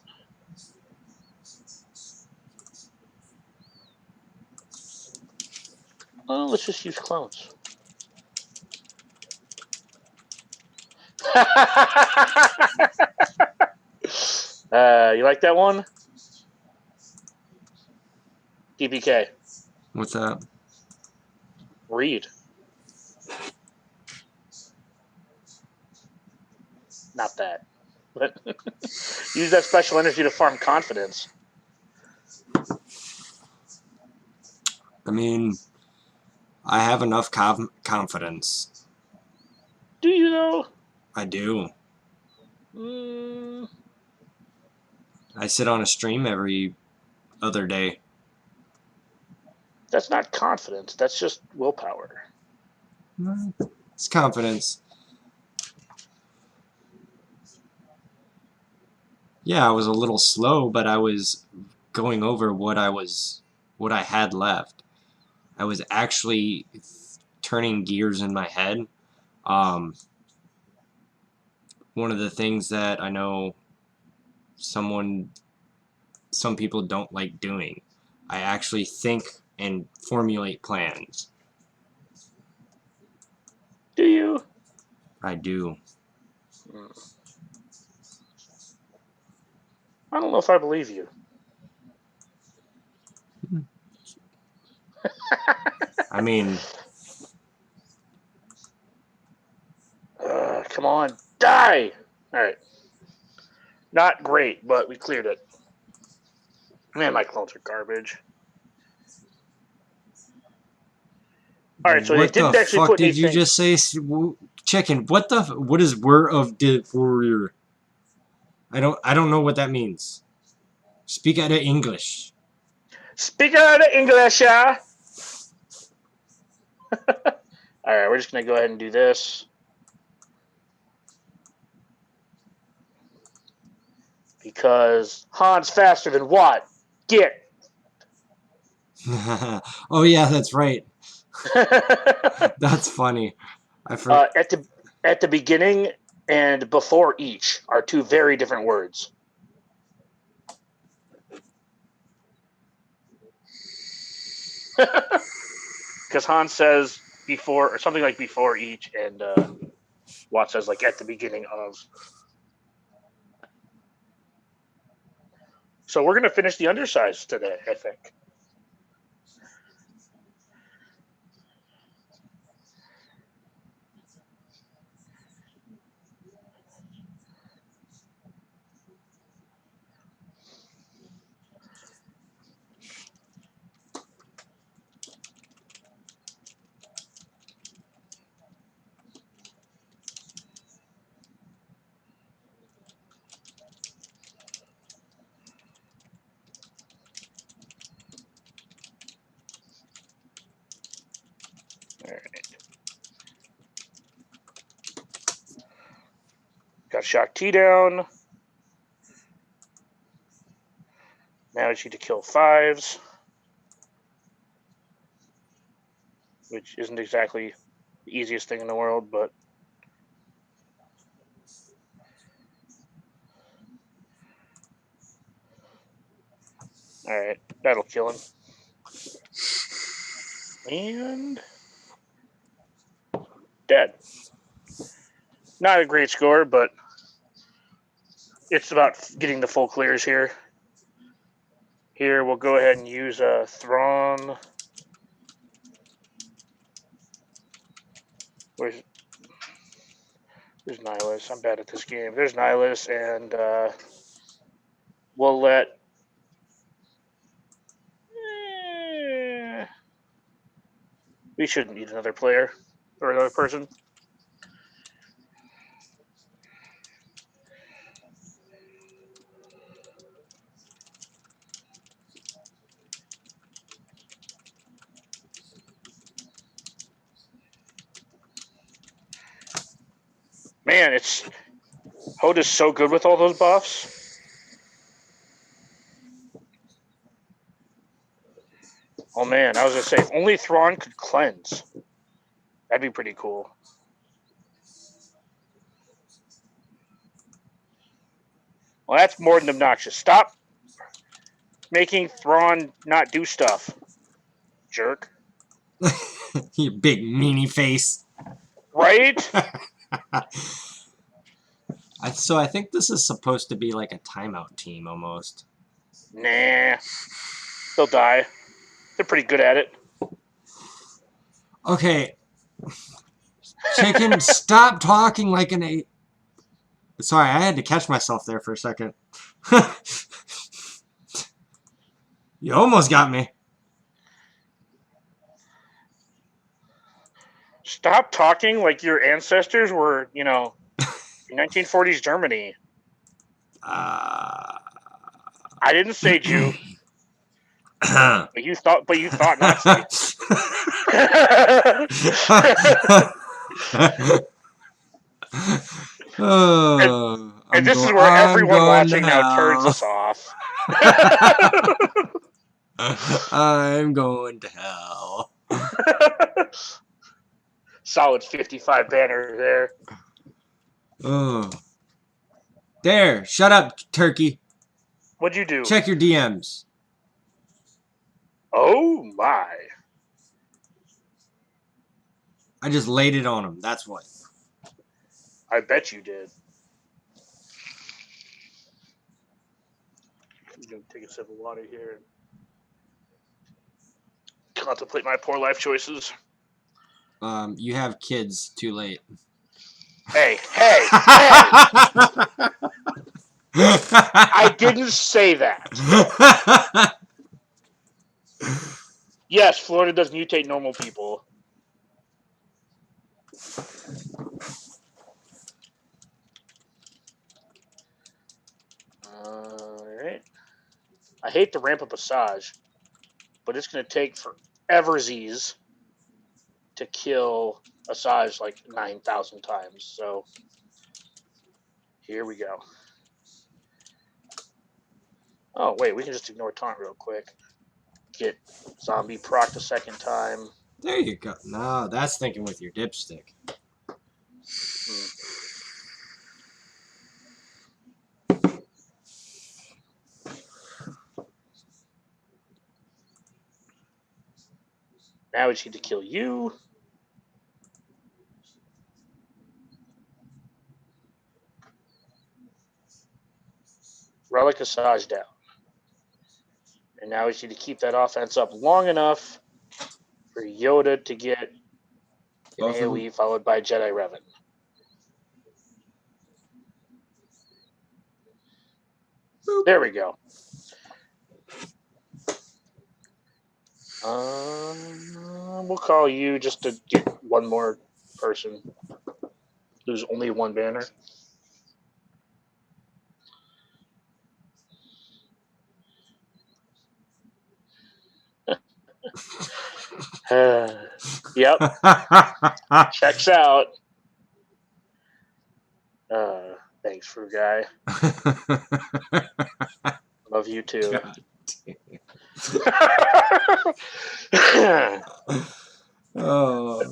B: Oh, let's just use clones. You like that one? DPK.
A: What's that?
B: Read. Not that. But use that special energy to farm confidence.
A: I mean, I have enough confidence.
B: Do you though?
A: I do.
B: Mm,
A: I sit on a stream every other day.
B: that's not confidence. That's just willpower.
A: It's confidence. Yeah, I was a little slow, but I was going over what I had left. I was actually turning gears in my head. Um, one of the things that I know some people don't like doing. I actually think and formulate plans.
B: Do you?
A: I do.
B: I don't know if I believe you.
A: I mean,
B: Come on, die! All right. Not great, but we cleared it. Man, my clones are garbage. All right, so they
A: what the
B: didn't actually
A: fuck
B: put
A: did you
B: anything.
A: just say? Chicken. What is word of warrior? I don't know what that means. Speak out of English.
B: Speak out of English, yeah. All right, we're just gonna go ahead and do this because Han's faster than what? Get.
A: Oh yeah, that's right. That's funny. I forgot.
B: At the beginning and before each are two very different words. Because Han says before or something like before each, and Watt says like at the beginning of. So we're gonna finish the undersize today, I think. All right. Got Shock T down. Now I just need to kill 5s, which isn't exactly the easiest thing in the world, but all right, that'll kill him. And dead. Not a great score, but it's about getting the full clears here. Here, we'll go ahead and use a Thrawn. Where's Nihilus? I'm bad at this game. There's Nihilus, and we'll let. We shouldn't need another player or another person. Man, Hode is so good with all those buffs. Oh man, I was gonna say if only Thrawn could cleanse. That'd be pretty cool. Well, that's more than obnoxious. Stop making Thrawn not do stuff, jerk.
A: You big meanie face.
B: Right?
A: So I think this is supposed to be like a timeout team almost.
B: Nah. They'll die. They're pretty good at it.
A: Okay. Chicken, stop talking like an eight. Sorry, I had to catch myself there for a second. You almost got me.
B: Stop talking like your ancestors were, in 1940s Germany.
A: I
B: I didn't say Jew, but you thought Nazi. And this is where everyone watching now turns us off.
A: I'm going to hell.
B: Solid 55 banner there.
A: Oh. There, shut up, turkey.
B: What'd you do?
A: Check your DMs.
B: Oh my.
A: I just laid it on him, that's what.
B: I bet you did. I'm going to take a sip of water here and contemplate my poor life choices.
A: You have kids, too late.
B: Hey! I didn't say that. Yes, Florida does mutate normal people. Alright. I hate to ramp up Asajj, but it's going to take foreversies to kill Asajj like 9,000 times. So, here we go. Oh, wait, we can just ignore taunt real quick. Get zombie proc the second time.
A: There you go. No, that's thinking with your dipstick.
B: Now we just need to kill you. Relic Asajj down. And now we just need to keep that offense up long enough for Yoda to get an AoE followed by Jedi Revan. Boop. There we go. We'll call you just to get one more person. Lose only one banner. Yep. Checks out. Thanks, Fruit Guy. Love you too.
A: Oh.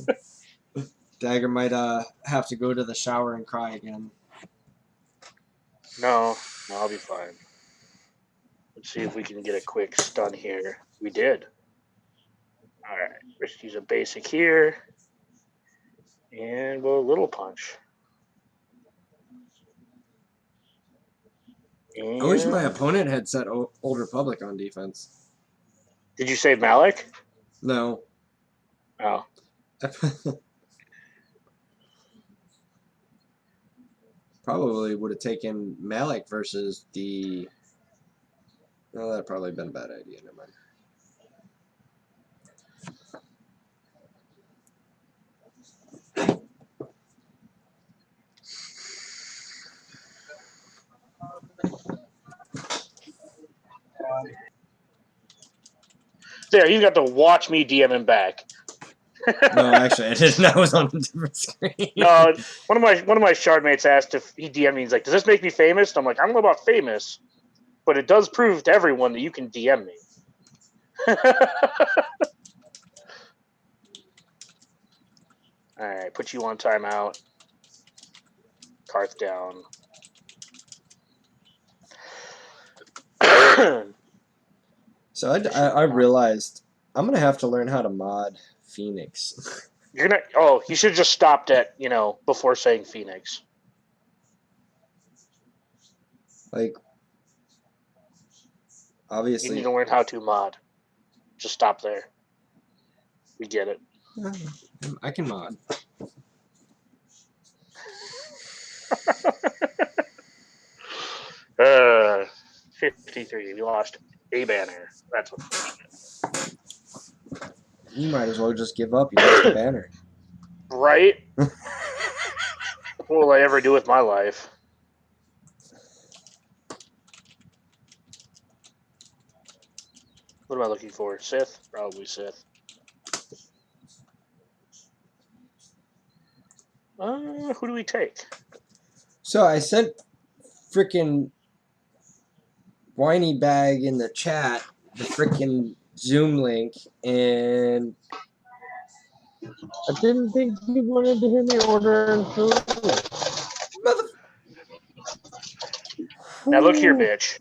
A: Dagger might have to go to the shower and cry again.
B: No, I'll be fine. Let's see if we can get a quick stun here. We did. Alright, let's use a basic here. And we'll little punch. And
A: I wish my opponent had set Old Republic on defense.
B: did you save Malik?
A: No.
B: Oh.
A: Probably would have taken Malik versus the... Well, that'd probably been a bad idea. Never mind.
B: There, you got to watch me DM him back.
A: No, actually, I didn't. I was on a different screen.
B: No, one of my shard mates asked if he DM'd me. He's like, "Does this make me famous?" And I'm like, "I don't know about famous, but it does prove to everyone that you can DM me." All right, put you on timeout. Karth down.
A: So I realized I'm gonna have to learn how to mod Phoenix.
B: You're not. Oh, you should have just stopped at before saying Phoenix.
A: Like,
B: You
A: obviously,
B: need to learn how to mod. Just stop there. We get it.
A: I can mod.
B: 53. We lost a banner. That's unfortunate.
A: You might as well just give up. You lost the banner.
B: Right? What will I ever do with my life? What am I looking for? Sith? Probably Sith. Who do we take?
A: So I sent freaking whiny bag in the chat the freaking Zoom link, and
D: I didn't think you wanted to hear me ordering food.
A: mother.
B: Now look here, bitch.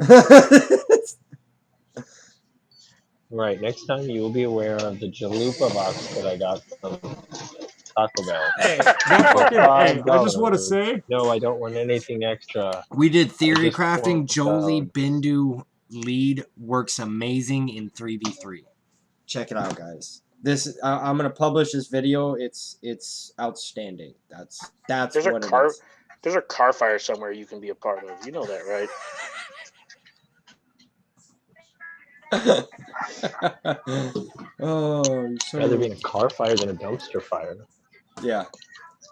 D: Right, next time you will be aware of the Jalupa box that I got from Taco Bell.
A: Hey,
D: $5.
A: I just want to say,
D: No, I don't want anything extra.
A: we did theory
D: just
A: crafting.
D: want,
A: Jolie Bindu lead works amazing in 3v3. Check it out, guys. This I'm gonna publish this video. It's outstanding. That's
B: There's
A: what
B: a
A: it
B: car.
A: is.
B: There's a car fire somewhere you can be a part of. You know that, right?
A: Oh, so
D: Rather be in a car fire than a dumpster fire.
A: yeah.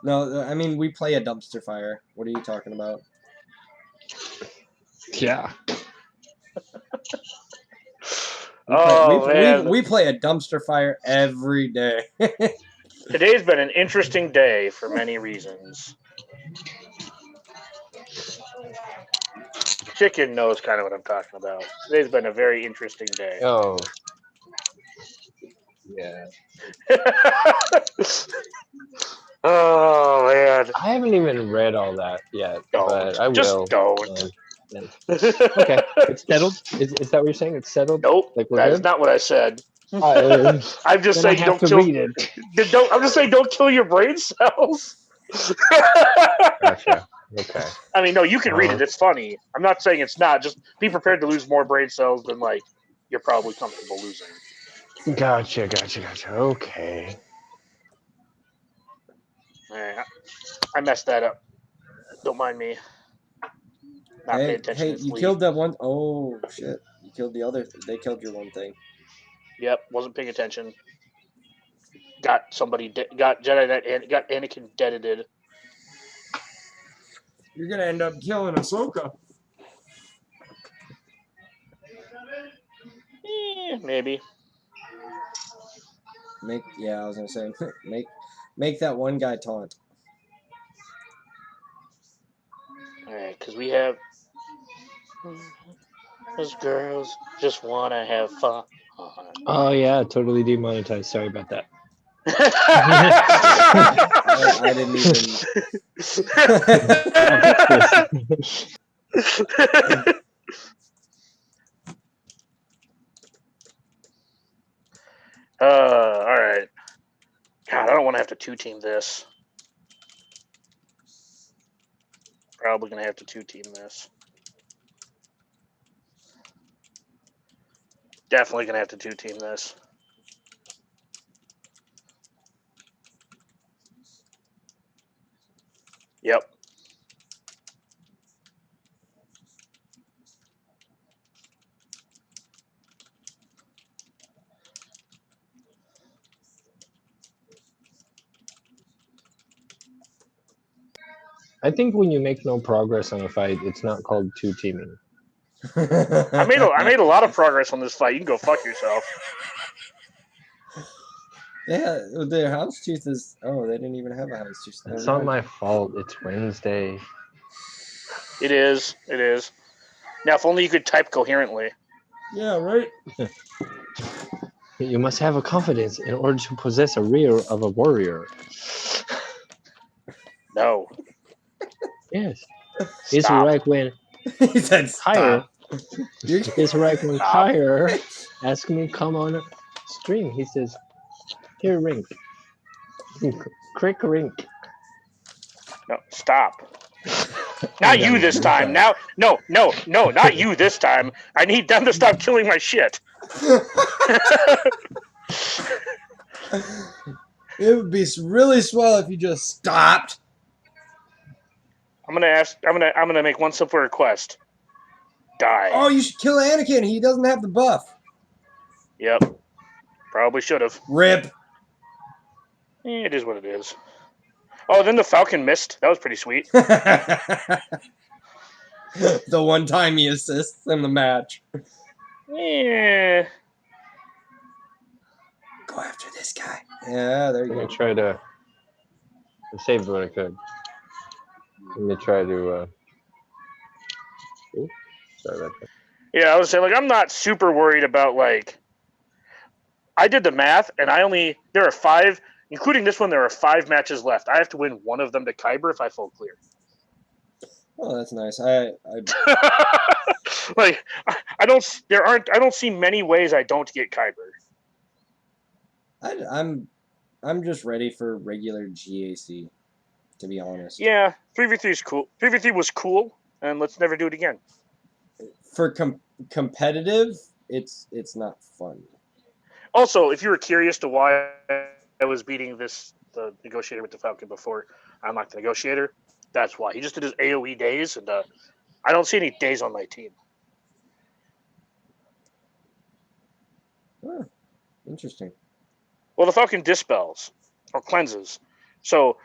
A: No, I mean we play a dumpster fire. What are you talking about?
D: Yeah.
A: We play a dumpster fire every day.
B: Today's been an interesting day for many reasons. Chicken knows kind of what I'm talking about. Today's been a very interesting day.
D: Oh. Yeah.
B: Oh man.
D: I haven't even read all that yet, but I will.
B: Just don't.
D: Okay, it's settled. Is that what you're saying? It's settled.
B: Nope.
D: Like we're
B: That is
D: good.
B: not what I said.
D: I'm
B: I'm just saying don't kill.
D: read it.
B: I'm just saying don't kill your brain cells.
D: Gotcha. Okay.
B: I mean, no, you can read it. It's funny. I'm not saying it's not. Just be prepared to lose more brain cells than like you're probably comfortable losing.
D: Gotcha. Okay.
B: All right. I messed that up. Don't mind me. Not paying attention.
A: Hey, you killed that one. Oh shit! You killed the other. They killed your one thing.
B: Yep, wasn't paying attention. Got somebody. Got Jedi that. Got Anakin deaded.
A: You're gonna end up killing Ahsoka.
B: Maybe.
A: I was gonna say make that one guy taunt.
B: All right, because we have those girls just wanna have fun.
D: Oh yeah, totally demonetized. Sorry about that.
A: I didn't even.
B: All right. God, I don't want to have to two-team this. Probably gonna have to two-team this. Definitely gonna have to two-team this. Yep.
D: I think when you make no progress on a fight, it's not called two teaming.
B: I made a lot of progress on this fight. You can go fuck yourself.
A: Yeah, their house tooth is. Oh, they didn't even have a house tooth.
D: It's
A: Never
D: not
A: mind.
D: my fault. It's Wednesday.
B: It is. It is. Now, if only you could type coherently.
A: Yeah, right.
D: You must have a confidence in order to possess a rear of a warrior.
B: No.
D: Yes. It's
B: Stop.
D: right when
A: He said,
D: Higher.
A: "Stop." You're
D: It's right when
B: Stop.
D: Higher asked me come on a stream. He says, "Here, rink, crick, rink."
B: No. Stop. Not you this time. Now, no, not you this time. I need them to stop killing my shit.
A: It would be really swell if you just stopped.
B: I'm gonna make one simple request. Die.
A: Oh, you should kill Anakin. He doesn't have the buff.
B: Yep. Probably should have.
A: Rip.
B: It is what it is. Oh, then the Falcon missed. That was pretty sweet.
A: The one time he assists in the match.
B: Yeah.
A: Go after this guy. Yeah, there
D: I'm
A: you
D: gonna
A: go.
D: try to. I saved what I could. I'm gonna try to. Ooh, sorry about that.
B: Yeah, I was saying, like, I'm not super worried about, like, I did the math, and there are 5, including this one, there are 5 matches left. I have to win one of them to Kyber if I full clear.
A: Oh, that's nice. I
B: Like, I don't see many ways I don't get Kyber.
A: I'm just ready for regular GAC, to be honest.
B: Yeah, 3v3 is cool. 3v3 was cool, and let's never do it again.
A: For competitive, it's not fun.
B: Also, if you were curious to why I was beating the negotiator with the Falcon before I unlocked the negotiator, that's why. He just did his AoE days, and I don't see any days on my team.
A: Huh, interesting.
B: Well, the Falcon dispels or cleanses. So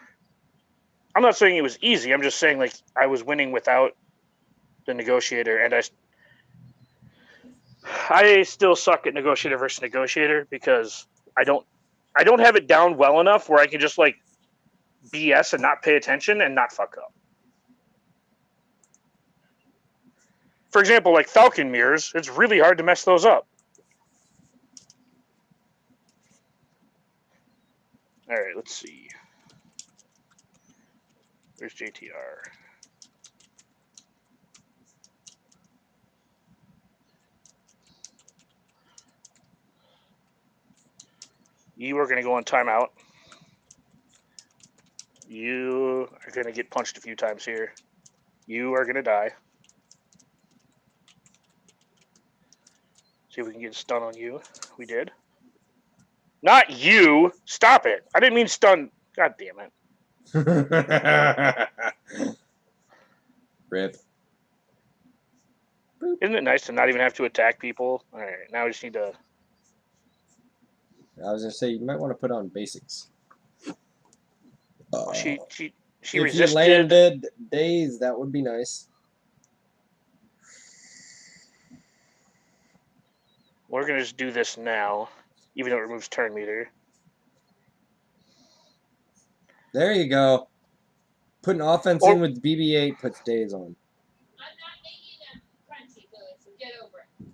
B: I'm not saying it was easy. I'm just saying, like, I was winning without the negotiator, and I still suck at negotiator versus negotiator because I don't have it down well enough where I can just, like, BS and not pay attention and not fuck up. For example, like Falcon mirrors, it's really hard to mess those up. All right, let's see. There's JTR. You are going to go on timeout. You are going to get punched a few times here. You are going to die. See if we can get a stun on you. We did. Not you. Stop it. I didn't mean stun. God damn it.
A: Rip.
B: Isn't it nice to not even have to attack people? All right, now we just need to.
A: I was gonna say you might want to put on basics.
B: She
A: if
B: resisted.
A: you landed days, that would be nice.
B: We're gonna just do this now, even though it removes turn meter.
A: There you go. Putting offense in with BB-8 puts days on.
E: I'm not making them crunchy, Billy, so get over it.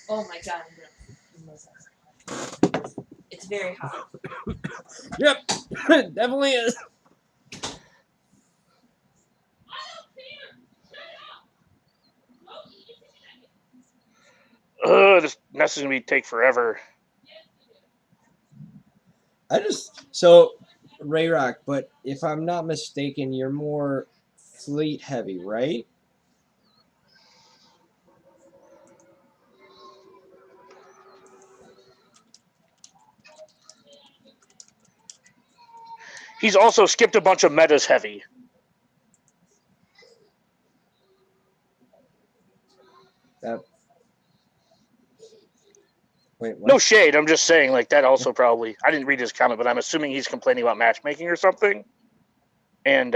E: Oh my god, it's very hot.
A: Yep, it definitely is.
B: This mess is gonna take forever.
A: So Rayrock, but if I'm not mistaken, you're more fleet heavy, right?
B: He's also skipped a bunch of metas heavy.
A: Wait, what?
B: No shade. I'm just saying, like, that also probably. I didn't read his comment, but I'm assuming he's complaining about matchmaking or something. And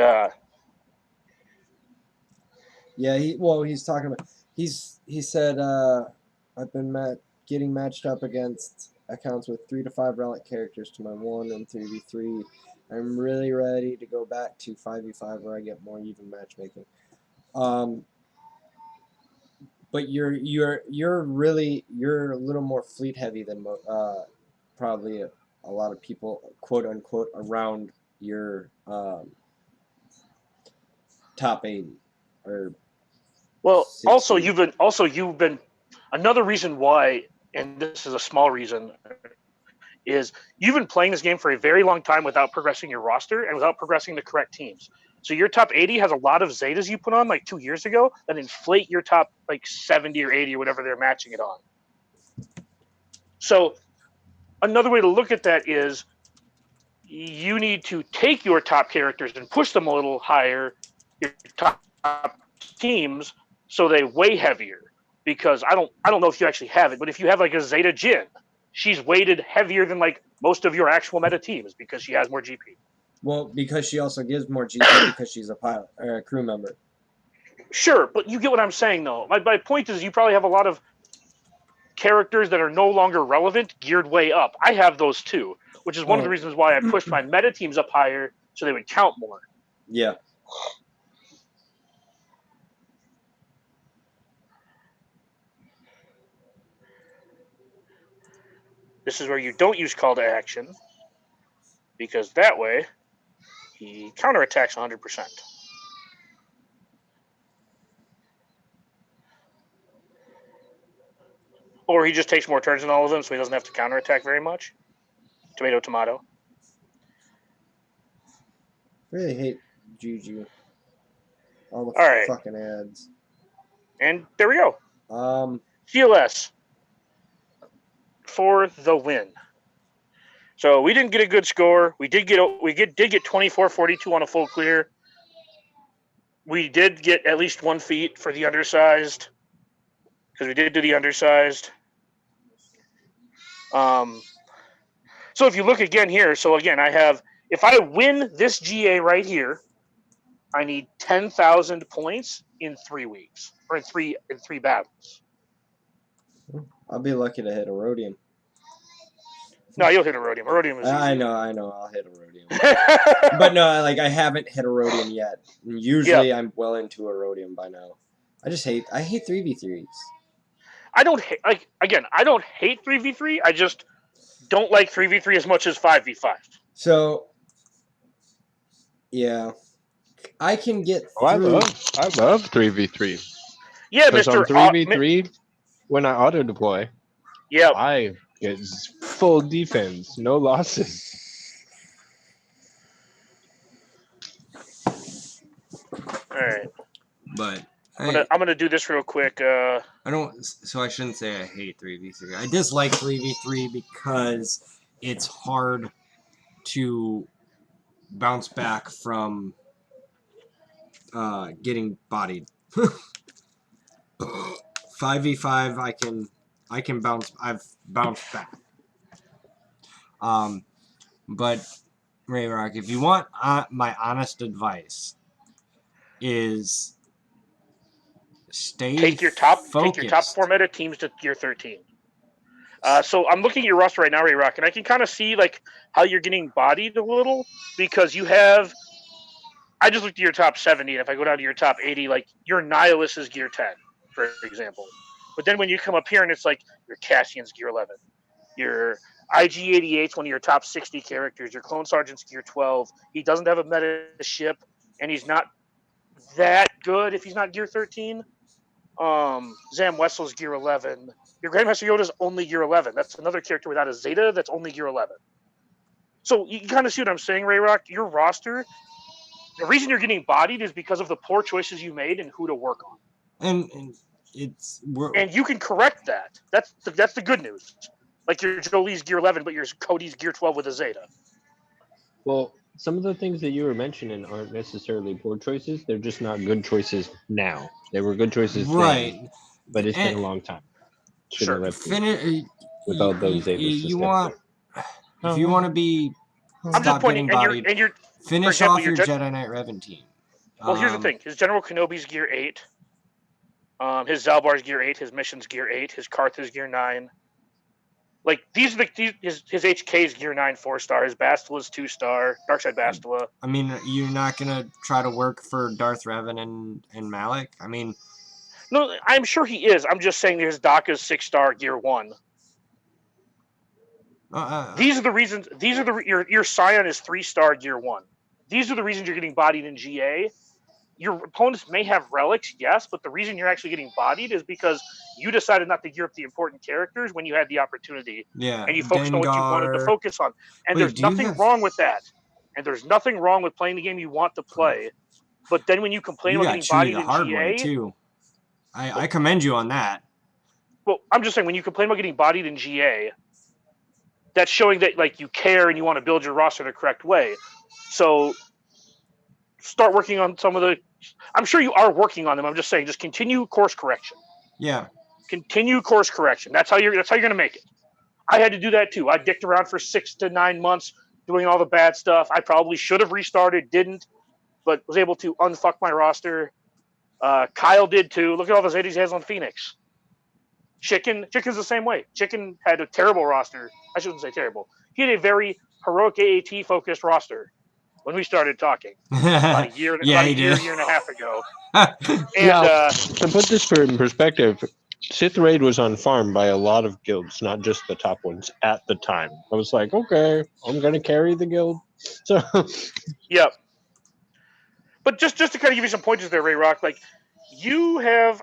A: Yeah, he's talking about he said I've been getting matched up against accounts with 3 to 5 relic characters to my 1 and 3v3. I'm really ready to go back to 5v5 where I get more even matchmaking. But you're a little more fleet heavy than probably a lot of people, quote unquote, around your top 80 or.
B: Well,
A: 60.
B: also you've been another reason why, and this is a small reason, is you've been playing this game for a very long time without progressing your roster and without progressing the correct teams. So your top 80 has a lot of Zetas you put on like 2 years ago that inflate your top like 70 or 80 or whatever they're matching it on. So another way to look at that is you need to take your top characters and push them a little higher, your top teams, so they weigh heavier. Because I don't know if you actually have it, but if you have like a Zeta Jin, she's weighted heavier than like most of your actual meta teams because she has more GP.
A: Well, because she also gives more GP because she's a pilot or a crew member.
B: Sure, but you get what I'm saying though. My point is you probably have a lot of characters that are no longer relevant geared way up. I have those too, which is one of the reasons why I pushed my meta teams up higher so they would count more.
A: Yeah.
B: This is where you don't use call to action because that way he counterattacks 100%. Or he just takes more turns than all of them so he doesn't have to counterattack very much. Tomato, tomato.
A: Really hate Juju. All the
B: All right.
A: fucking ads.
B: And there we go. CLS for the win. So we didn't get a good score. We did get 24-42 on a full clear. We did get at least 1 feat for the undersized because we did do the undersized. So if you look again here, so again I have, if I win this GA right here, I need 10,000 points in 3 weeks or in three battles.
A: I'll be lucky to hit a Rhodium.
B: No, you'll hit a Rhodium. A Rhodium is easy.
A: I know, I'll hit a Rhodium. But no, like I haven't hit a Rhodium yet. Usually I'm well into a Rhodium by now. I hate 3v3s.
B: I don't hate, like, again, I don't hate 3v3. I just don't like 3v3 as much as 5v5.
A: So, yeah. I can get through.
D: Oh, I love 3v3.
B: Yeah,
D: Because
B: Mr.
D: on 3v3, when I auto deploy,
B: yeah,
D: I get full defense, no losses.
B: All right.
A: But
B: I'm gonna do this real quick.
A: I shouldn't say I hate 3v3. I dislike 3v3 because it's hard to bounce back from getting bodied. 5v5 I can bounce. I've bounced back. But Rayrock, if you want my honest advice, is
B: take your top
A: focused.
B: 4 meta teams to tier 13. So I'm looking at your roster right now, Rayrock, and I can kind of see like how you're getting bodied a little because you have. I just looked at your top 70, and if I go down to your top 80, like your Nihilus is gear 10, for example. But then when you come up here and it's like your Cassian's gear 11, your IG-88's one of your top 60 characters, your Clone Sergeant's gear 12. He doesn't have a meta ship, and he's not that good if he's not gear 13. Zam Wessel's gear 11. Your Grandmaster Yoda's only gear 11. That's another character without a Zeta that's only gear 11. So you kind of see what I'm saying, Rayrock? Your roster, the reason you're getting bodied is because of the poor choices you made and who to work on.
A: And
B: you can correct that. That's the good news. Like your Jolie's gear 11, but your Cody's gear 12 with a Zeta.
D: Well, some of the things that you were mentioning aren't necessarily poor choices. They're just not good choices now. They were good choices then, but it's been a long time.
B: Sure.
D: Without those Zetas.
A: If you want to be
B: I'm just pointing,
A: bodied,
B: and you're
A: finish
B: example,
A: off your Jedi Knight Revan team.
B: Well, here's the thing. His General Kenobi's gear 8. His Zalbar's gear 8. His Mission's gear 8. His Karth is gear 9. Like these are his HK is Gear 9 4-star. His Bastila is 2-star. Darkside Bastila.
A: I mean, you're not gonna try to work for Darth Revan and Malik. I mean,
B: No, I'm sure he is. I'm just saying his Doc is 6-star Gear 1. These are the reasons. These are your Scion is 3-star Gear 1. These are the reasons you're getting bodied in GA. Your opponents may have relics, yes, but the reason you're actually getting bodied is because you decided not to gear up the important characters when you had the opportunity,
A: yeah,
B: and you focused on what you wanted to
A: Dengar.
B: focus on. And
A: Wait,
B: there's
A: do you
B: nothing
A: have?
B: wrong with that. And there's nothing wrong with playing the game you want to play. But then when you complain
A: You
B: about
A: got
B: getting
A: Chewie
B: bodied
A: the
B: in
A: hard way
B: GA,
A: too. I commend you on that.
B: well, I'm just saying when you complain about getting bodied in GA, that's showing that like you care and you want to build your roster the correct way. So start working on some of the. I'm sure you are working on them. I'm just saying, just continue course correction.
A: Yeah.
B: Continue course correction. That's how you're gonna make it. I had to do that too. I dicked around for 6 to 9 months doing all the bad stuff. I probably should have restarted, didn't, but was able to unfuck my roster. Kyle did too. Look at all the Zetas he has on Phoenix. Chicken's the same way. Chicken had a terrible roster. I shouldn't say terrible. He had a very heroic AAT focused roster when we started talking about a year,
A: Yeah, he
B: year
A: did.
B: and a half ago. And
D: Now, to put this in perspective, Sith Raid was on farm by a lot of guilds, not just the top ones at the time. I was like, okay, I'm gonna carry the guild. So
B: yeah, but just to kind of give you some pointers there, Ray Rock, like you have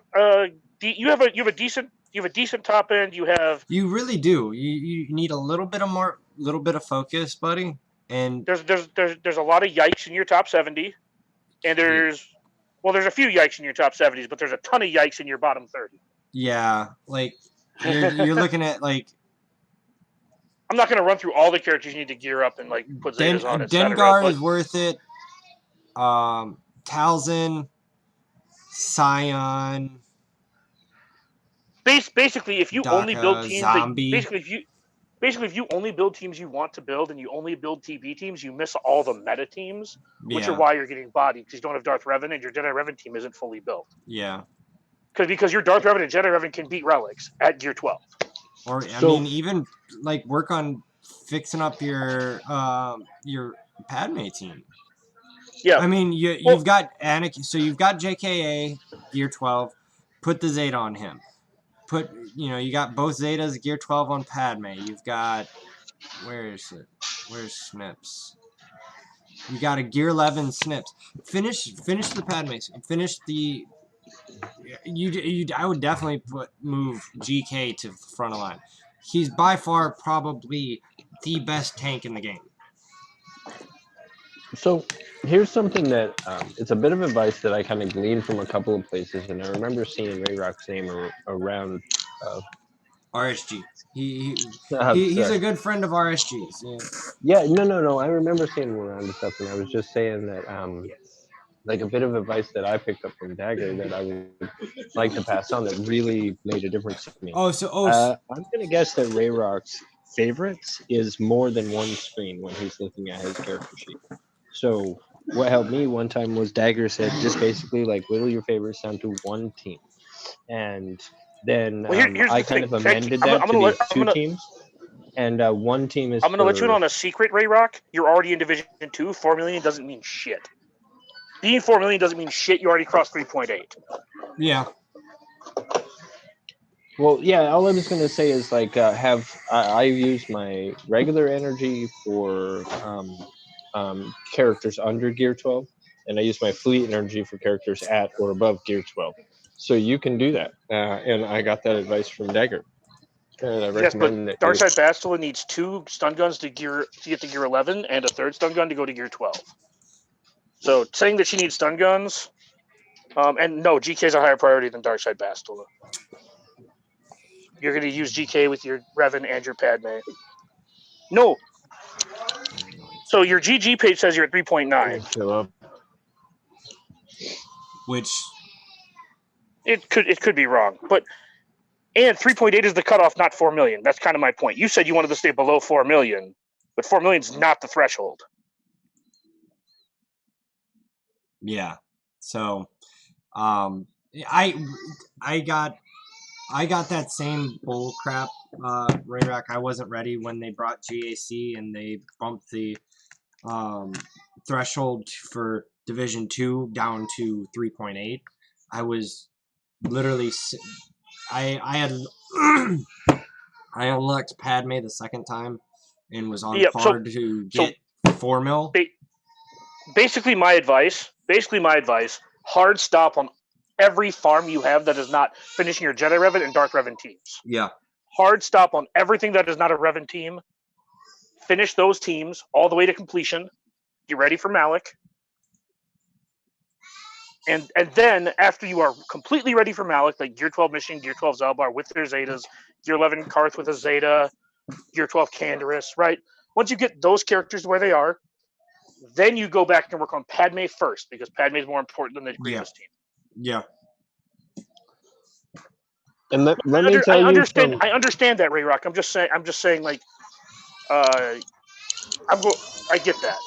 B: you have a decent top end. You have
A: You really do. You need a little bit of focus, buddy. And
B: there's a lot of yikes in your top 70, and there's a few yikes in your top 70s, but there's a ton of yikes in your bottom 30.
A: yeah, like you're looking at like
B: I'm not going to run through all the characters you need to gear up and like put Zetas on, etc.
A: Dengar
B: But
A: is worth it. Talzin, Scion,
B: basically, if you only build
A: Daka,
B: teams that
A: Zombie.
B: if you only build teams you want to build and you only build TB teams, you miss all the meta teams, which are
A: Yeah,
B: why you're getting bodied because you don't have Darth Revan and your Jedi Revan team isn't fully built.
A: yeah.
B: Because your Darth Revan and Jedi Revan can beat relics at Gear 12.
A: Or I
D: So-
A: mean, even like work on fixing up your Padme team.
B: Yeah,
A: I mean, you've got Anakin, so you've got JKA Gear 12. Put the Zeta on him. You got both Zetas Gear 12 on Padme. You've got where is it? Where's Snips? You got a Gear 11 Snips. Finish the Padme. Finish the. I would definitely move GK to the front of line. He's by far probably the best tank in the game.
D: So here's something that it's a bit of advice that I kind of gleaned from a couple of places, and I remember seeing Ray Rock's name around.
A: RSG. He's
D: Sorry.
A: a good friend of RSG's.
D: Yeah, no. I remember seeing him around and stuff, and I was just saying that like a bit of advice that I picked up from Dagger that I would like to pass on that really made a difference to me. I'm gonna guess that Ray Rock's favorites is more than one screen when he's looking at his character sheet. So what helped me one time was Dagger said just basically like whittle your favorites down to one team, and then
B: here's
D: I
B: the
D: kind
B: thing.
D: of amended that to be two teams, and one team is.
B: I'm gonna let you in on a secret, Ray Rock. You're already in Division 2. 4 million doesn't mean shit. Being 4 million doesn't mean shit. You already crossed 3.8.
A: Yeah.
D: Well, yeah. All I was gonna say is like I use my regular energy for characters under Gear 12, and I use my fleet energy for characters at or above Gear 12. So you can do that, and I got that advice from Dagger. And I
B: Yes, but
D: recommend that.
B: Darkside Bastila needs 2 stun guns to get to Gear 11 and a 3rd stun gun to go to Gear 12. So saying that she needs stun guns, and no, GK is a higher priority than Darkside Bastila. You're going to use GK with your Revan and your Padme. No. So your GG page says you're at 3.9.
A: Which
B: It could be wrong, but and 3.8 is the cutoff, not 4 million. That's kind of my point. You said you wanted to stay below 4 million, but 4 million is not the threshold.
A: yeah. So I got I got that same bull crap, Rayrack. I wasn't ready when they brought GAC and they bumped the threshold for Division 2 down to 3.8. I was literally, I had, I unlocked Padme the second time and was on par to get 4 mil.
B: Basically, my advice, hard stop on every farm you have that is not finishing your Jedi Revan and Darth Revan teams.
A: Yeah.
B: Hard stop on everything that is not a Revan team. Finish those teams all the way to completion. Get ready for Malak. And then, after you are completely ready for Malak, like Gear 12 Mission, Gear 12 Zalbar with their Zetas, Gear 11 Karth with a Zeta, Gear 12 Canderous, right? Once you get those characters where they are, then you go back and work on Padme first, because Padme is more important than the Grievous team.
A: Yeah.
D: And let me tell you,
B: I understand that, Ray Rock. I'm just saying, like, I get that.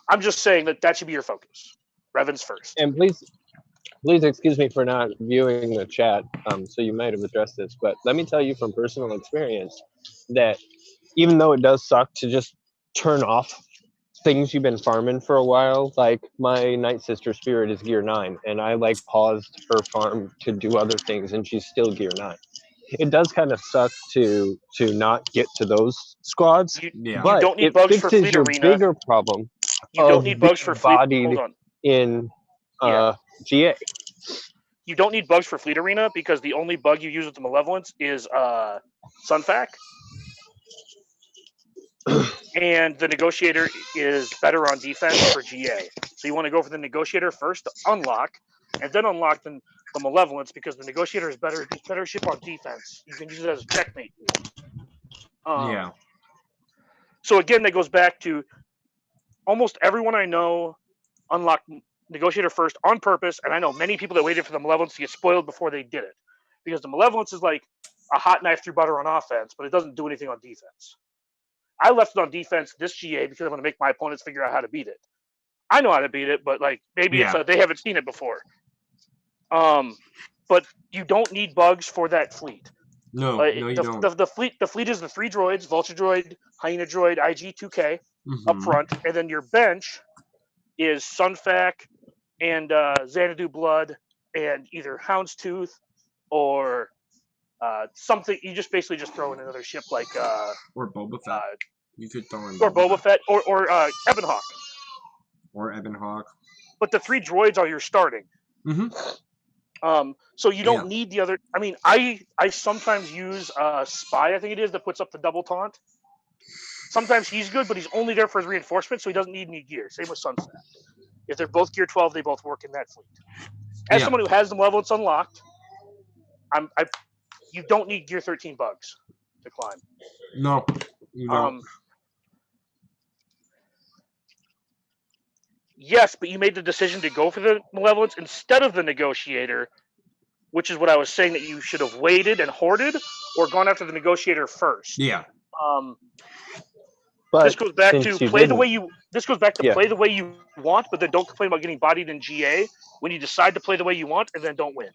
B: I'm just saying that should be your focus. Revan's first.
D: And please excuse me for not viewing the chat. So you might have addressed this, but let me tell you from personal experience that even though it does suck to just turn off things you've been farming for a while, like my Night Sister Spirit is Gear 9, and I like paused her farm to do other things, and she's still Gear 9. It does kind of suck to not get to those squads, but
B: you don't need
D: it
B: bugs
D: fixes
B: for Fleet
D: your
B: Arena.
D: bigger problem.
B: You don't need bugs for Fleet. Hold on.
D: In GA.
B: You don't need bugs for Fleet Arena because the only bug you use with the Malevolence is Sunfac. And the Negotiator is better on defense for GA. So you want to go for the Negotiator first to unlock, and then unlock the Malevolence, because the Negotiator is better ship on defense. You can use it as a checkmate.
A: Yeah.
B: So again, that goes back to almost everyone I know unlocked Negotiator first on purpose, and I know many people that waited for the Malevolence to get spoiled before they did it, because the Malevolence is like a hot knife through butter on offense, but it doesn't do anything on defense. I left it on defense this GA because I want to make my opponents figure out how to beat it. I know how to beat it, but like maybe it's they haven't seen it before. But you don't need bugs for that fleet.
A: No, you don't.
B: The fleet is the 3 droids: Vulture Droid, Hyena Droid, IG-2K up front, and then your bench is Sunfac and Xanadu Blood and either Houndstooth or something. You just basically just throw in another ship like
A: or Boba Fett. You could throw in
B: Boba Fett or Ebonhawk.
A: Or Ebonhawk.
B: But the 3 droids are your starting. So you don't need the other. I mean, I sometimes use Spy, I think it is, that puts up the double taunt. Sometimes he's good, but he's only there for his reinforcement, so he doesn't need any gear. Same with Sunset. If they're both Gear 12, they both work in that fleet. As someone who has the Malevolence unlocked, you don't need Gear 13 bugs to climb.
A: No, you don't.
B: Yes, but you made the decision to go for the Malevolence instead of the Negotiator, which is what I was saying, that you should have waited and hoarded or gone after the Negotiator first.
A: Yeah.
D: But
B: this goes back to play the way you. This goes back to play the way you want, but then don't complain about getting bodied in GA when you decide to play the way you want, and then don't win.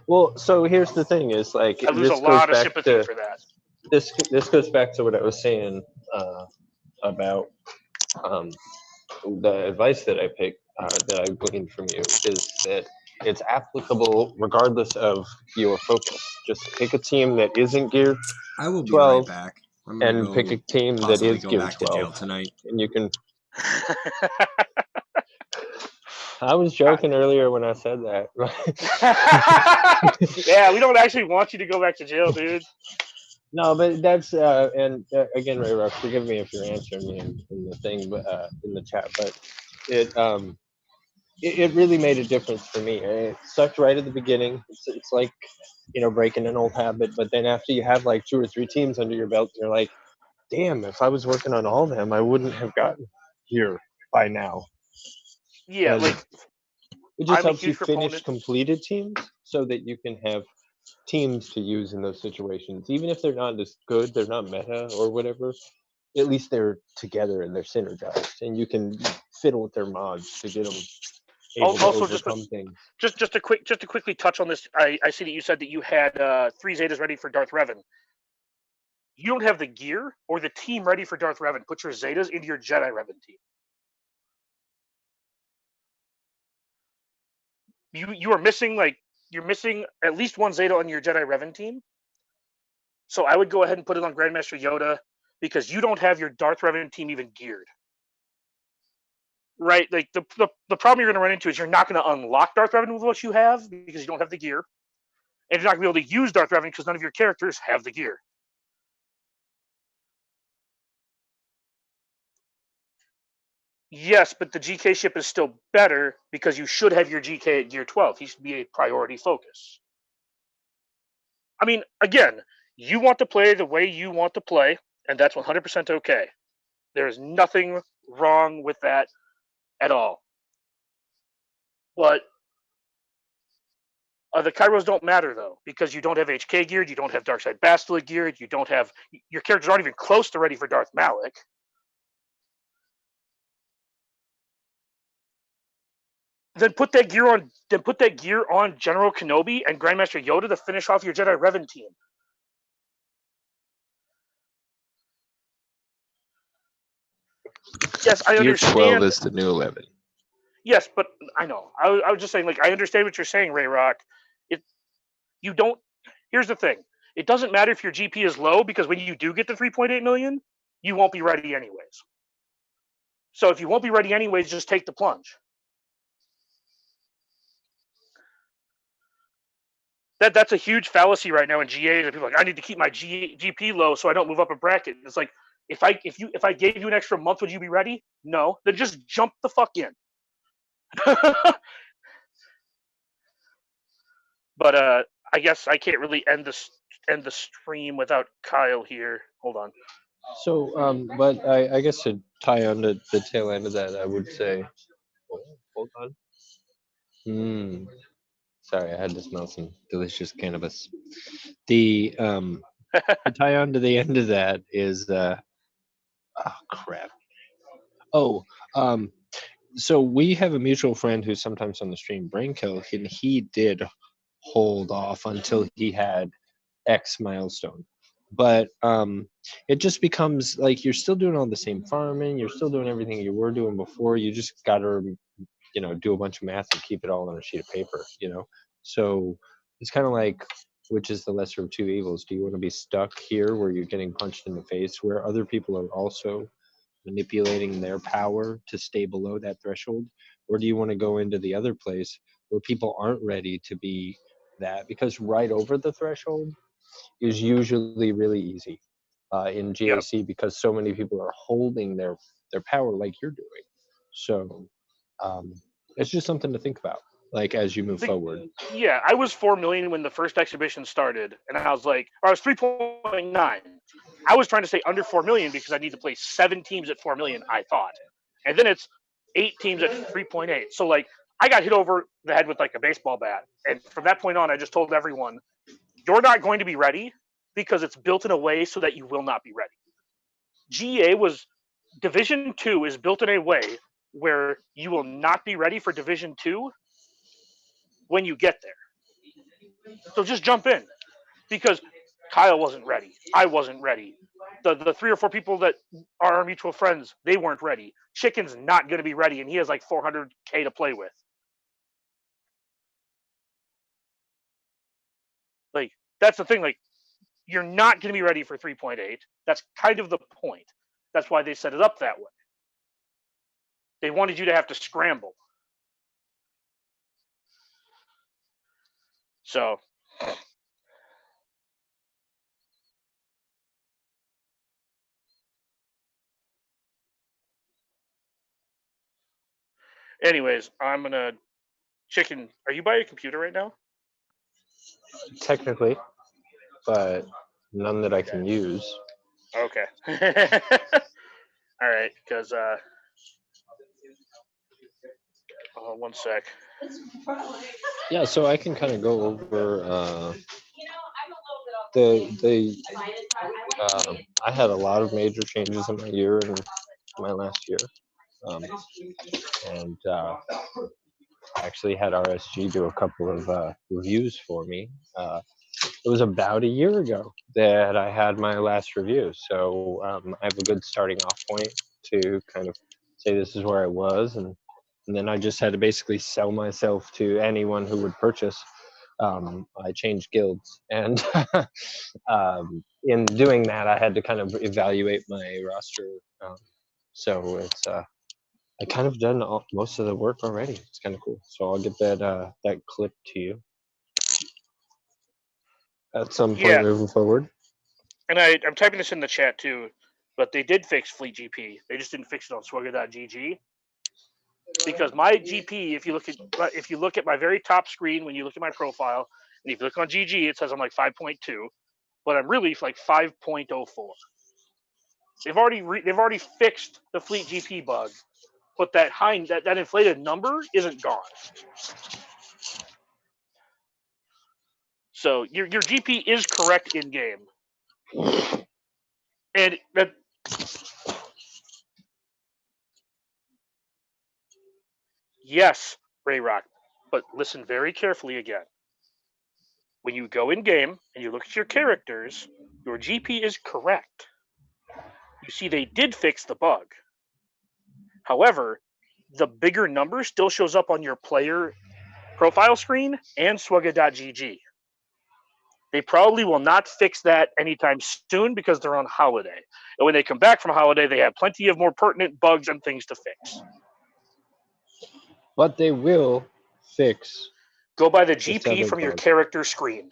D: Well, so here's the thing: is like
B: I lose a lot of sympathy for that.
D: This goes back to what I was saying about the advice that I picked, that I gleaned from you, is that it's applicable regardless of your focus. Just pick a team that isn't Gear 12.
A: I will be right back.
D: And pick a team that is Gear 12
A: to jail tonight.
D: And you can. I was joking earlier when I said that.
B: Yeah, we don't actually want you to go back to jail, dude.
D: No, but that's and again, Ray Rock, forgive me if you're answering me in the thing, but in the chat, but it really made a difference for me. It sucked right at the beginning. It's like, breaking an old habit, but then after you have like 2 or 3 teams under your belt, you're like, damn, if I was working on all of them, I wouldn't have gotten here by now.
B: Yeah,
D: and
B: like
D: it just helps you finish completed teams so that you can have teams to use in those situations. Even if they're not as good, they're not meta or whatever, at least they're together and they're synergized, and you can fiddle with their mods to get them able to
B: Also,
D: overcome things.
B: just to quickly touch on this. I see that you said that you had 3 Zetas ready for Darth Revan. You don't have the gear or the team ready for Darth Revan. Put your Zetas into your Jedi Revan team. You are missing you're missing at least one Zeta on your Jedi Revan team. So I would go ahead and put it on Grandmaster Yoda because you don't have your Darth Revan team even geared. Right? Like the problem you're going to run into is you're not going to unlock Darth Revan with what you have because you don't have the gear. And you're not going to be able to use Darth Revan because none of your characters have the gear. Yes, but the GK ship is still better because you should have your GK at gear 12. He should be a priority focus. I mean, again, you want to play the way you want to play, and that's 100% okay. There is nothing wrong with that at all. But the Kairos don't matter, though, because you don't have HK geared, you don't have Darkside Bastila geared, you don't have... Your characters aren't even close to ready for Darth Malak. Then put that gear on General Kenobi and Grandmaster Yoda to finish off your Jedi Revan team. Yes, I understand.
D: Gear 12 is the new 11.
B: Yes, but I know. I was just saying, I understand what you're saying, Ray Rock. You don't... Here's the thing. It doesn't matter if your GP is low, because when you do get to 3.8 million, you won't be ready anyways. So if you won't be ready anyways, just take the plunge. That's a huge fallacy right now in GA. That people are like, I need to keep my GP low so I don't move up a bracket. It's like, if I gave you an extra month, would you be ready? No. Then just jump the fuck in. But I guess I can't really end the stream without Kyle here. Hold on.
D: So, but I guess to tie on to the tail end of that, I would say, hold on. Sorry, I had to smell some delicious cannabis. The to tie on to the end of that is, oh crap. Oh, so we have a mutual friend who's sometimes on the stream, Brainkill, and he did hold off until he had X milestone. But it just becomes like you're still doing all the same farming, you're still doing everything you were doing before. You just got to, do a bunch of math and keep it all on a sheet of paper, So it's kind of like, which is the lesser of two evils? Do you want to be stuck here where you're getting punched in the face, where other people are also manipulating their power to stay below that threshold? Or do you want to go into the other place where people aren't ready to be that? Because right over the threshold is usually really easy in GAC, because so many people are holding their power like you're doing. So it's just something to think about, like, as you move forward.
B: Yeah, I was 4 million when the first exhibition started, and I was like, or I was 3.9. I was trying to stay under 4 million because I need to play 7 teams at 4 million, I thought. And then it's 8 teams at 3.8. So, I got hit over the head with, a baseball bat. And from that point on, I just told everyone, you're not going to be ready because it's built in a way so that you will not be ready. Division 2 is built in a way where you will not be ready for Division 2 when you get there. So just jump in, because Kyle wasn't ready. I wasn't ready. The 3 or 4 people that are our mutual friends, they weren't ready. Chicken's not going to be ready, and he has 400K to play with. That's the thing. You're not going to be ready for 3.8. That's kind of the point. That's why they set it up that way. They wanted you to have to scramble. So, anyways, I'm gonna... Chicken, are you by your computer right now?
D: Technically, but none that I can use.
B: Okay. All right, because one sec.
D: Yeah, so I can kind of go over I had a lot of major changes in my year and my last year, and actually had RSG do a couple of reviews for me. It was about a year ago that I had my last review, so I have a good starting off point to kind of say this is where I was, and then I just had to basically sell myself to anyone who would purchase. I changed guilds, and in doing that, I had to kind of evaluate my roster. So it's I kind of done most of the work already. It's kind of cool. So I'll get that clip to you at some point
B: Yeah,
D: moving forward.
B: and I'm typing this in the chat too, but they did fix Fleet GP. They just didn't fix it on Swagger.gg. Because my GP, if you look at my very top screen when you look at my profile, and if you look on GG, it says I'm like 5.2, but I'm really like 5.04. They've already fixed the Fleet GP bug, but that inflated number isn't gone. So your GP is correct in game, and that. Yes, Ray Rock, but listen very carefully again. When you go in game and you look at your characters, your GP is correct. You see, they did fix the bug. However, the bigger number still shows up on your player profile screen and Swagga.gg. They probably will not fix that anytime soon because they're on holiday. And when they come back from holiday, they have plenty of more pertinent bugs and things to fix.
D: But they will fix.
B: Go by the GP from your character screen.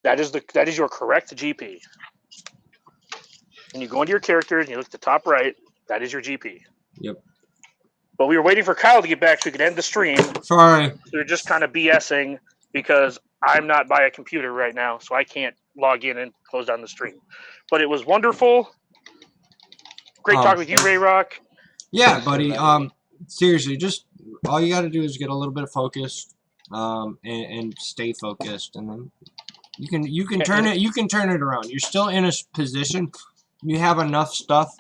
B: That is your correct GP. When you go into your characters and you look at the top right, that is your GP.
A: Yep.
B: But we were waiting for Kyle to get back so we could end the stream.
A: Sorry.
B: They're just kind of BSing because I'm not by a computer right now, so I can't log in and close down the stream. But it was wonderful. Great talking with you, Ray Rock.
A: Yeah, buddy. Seriously, just all you got to do is get a little bit of focus, and stay focused, and then you can turn it around. You're still in a position. You have enough stuff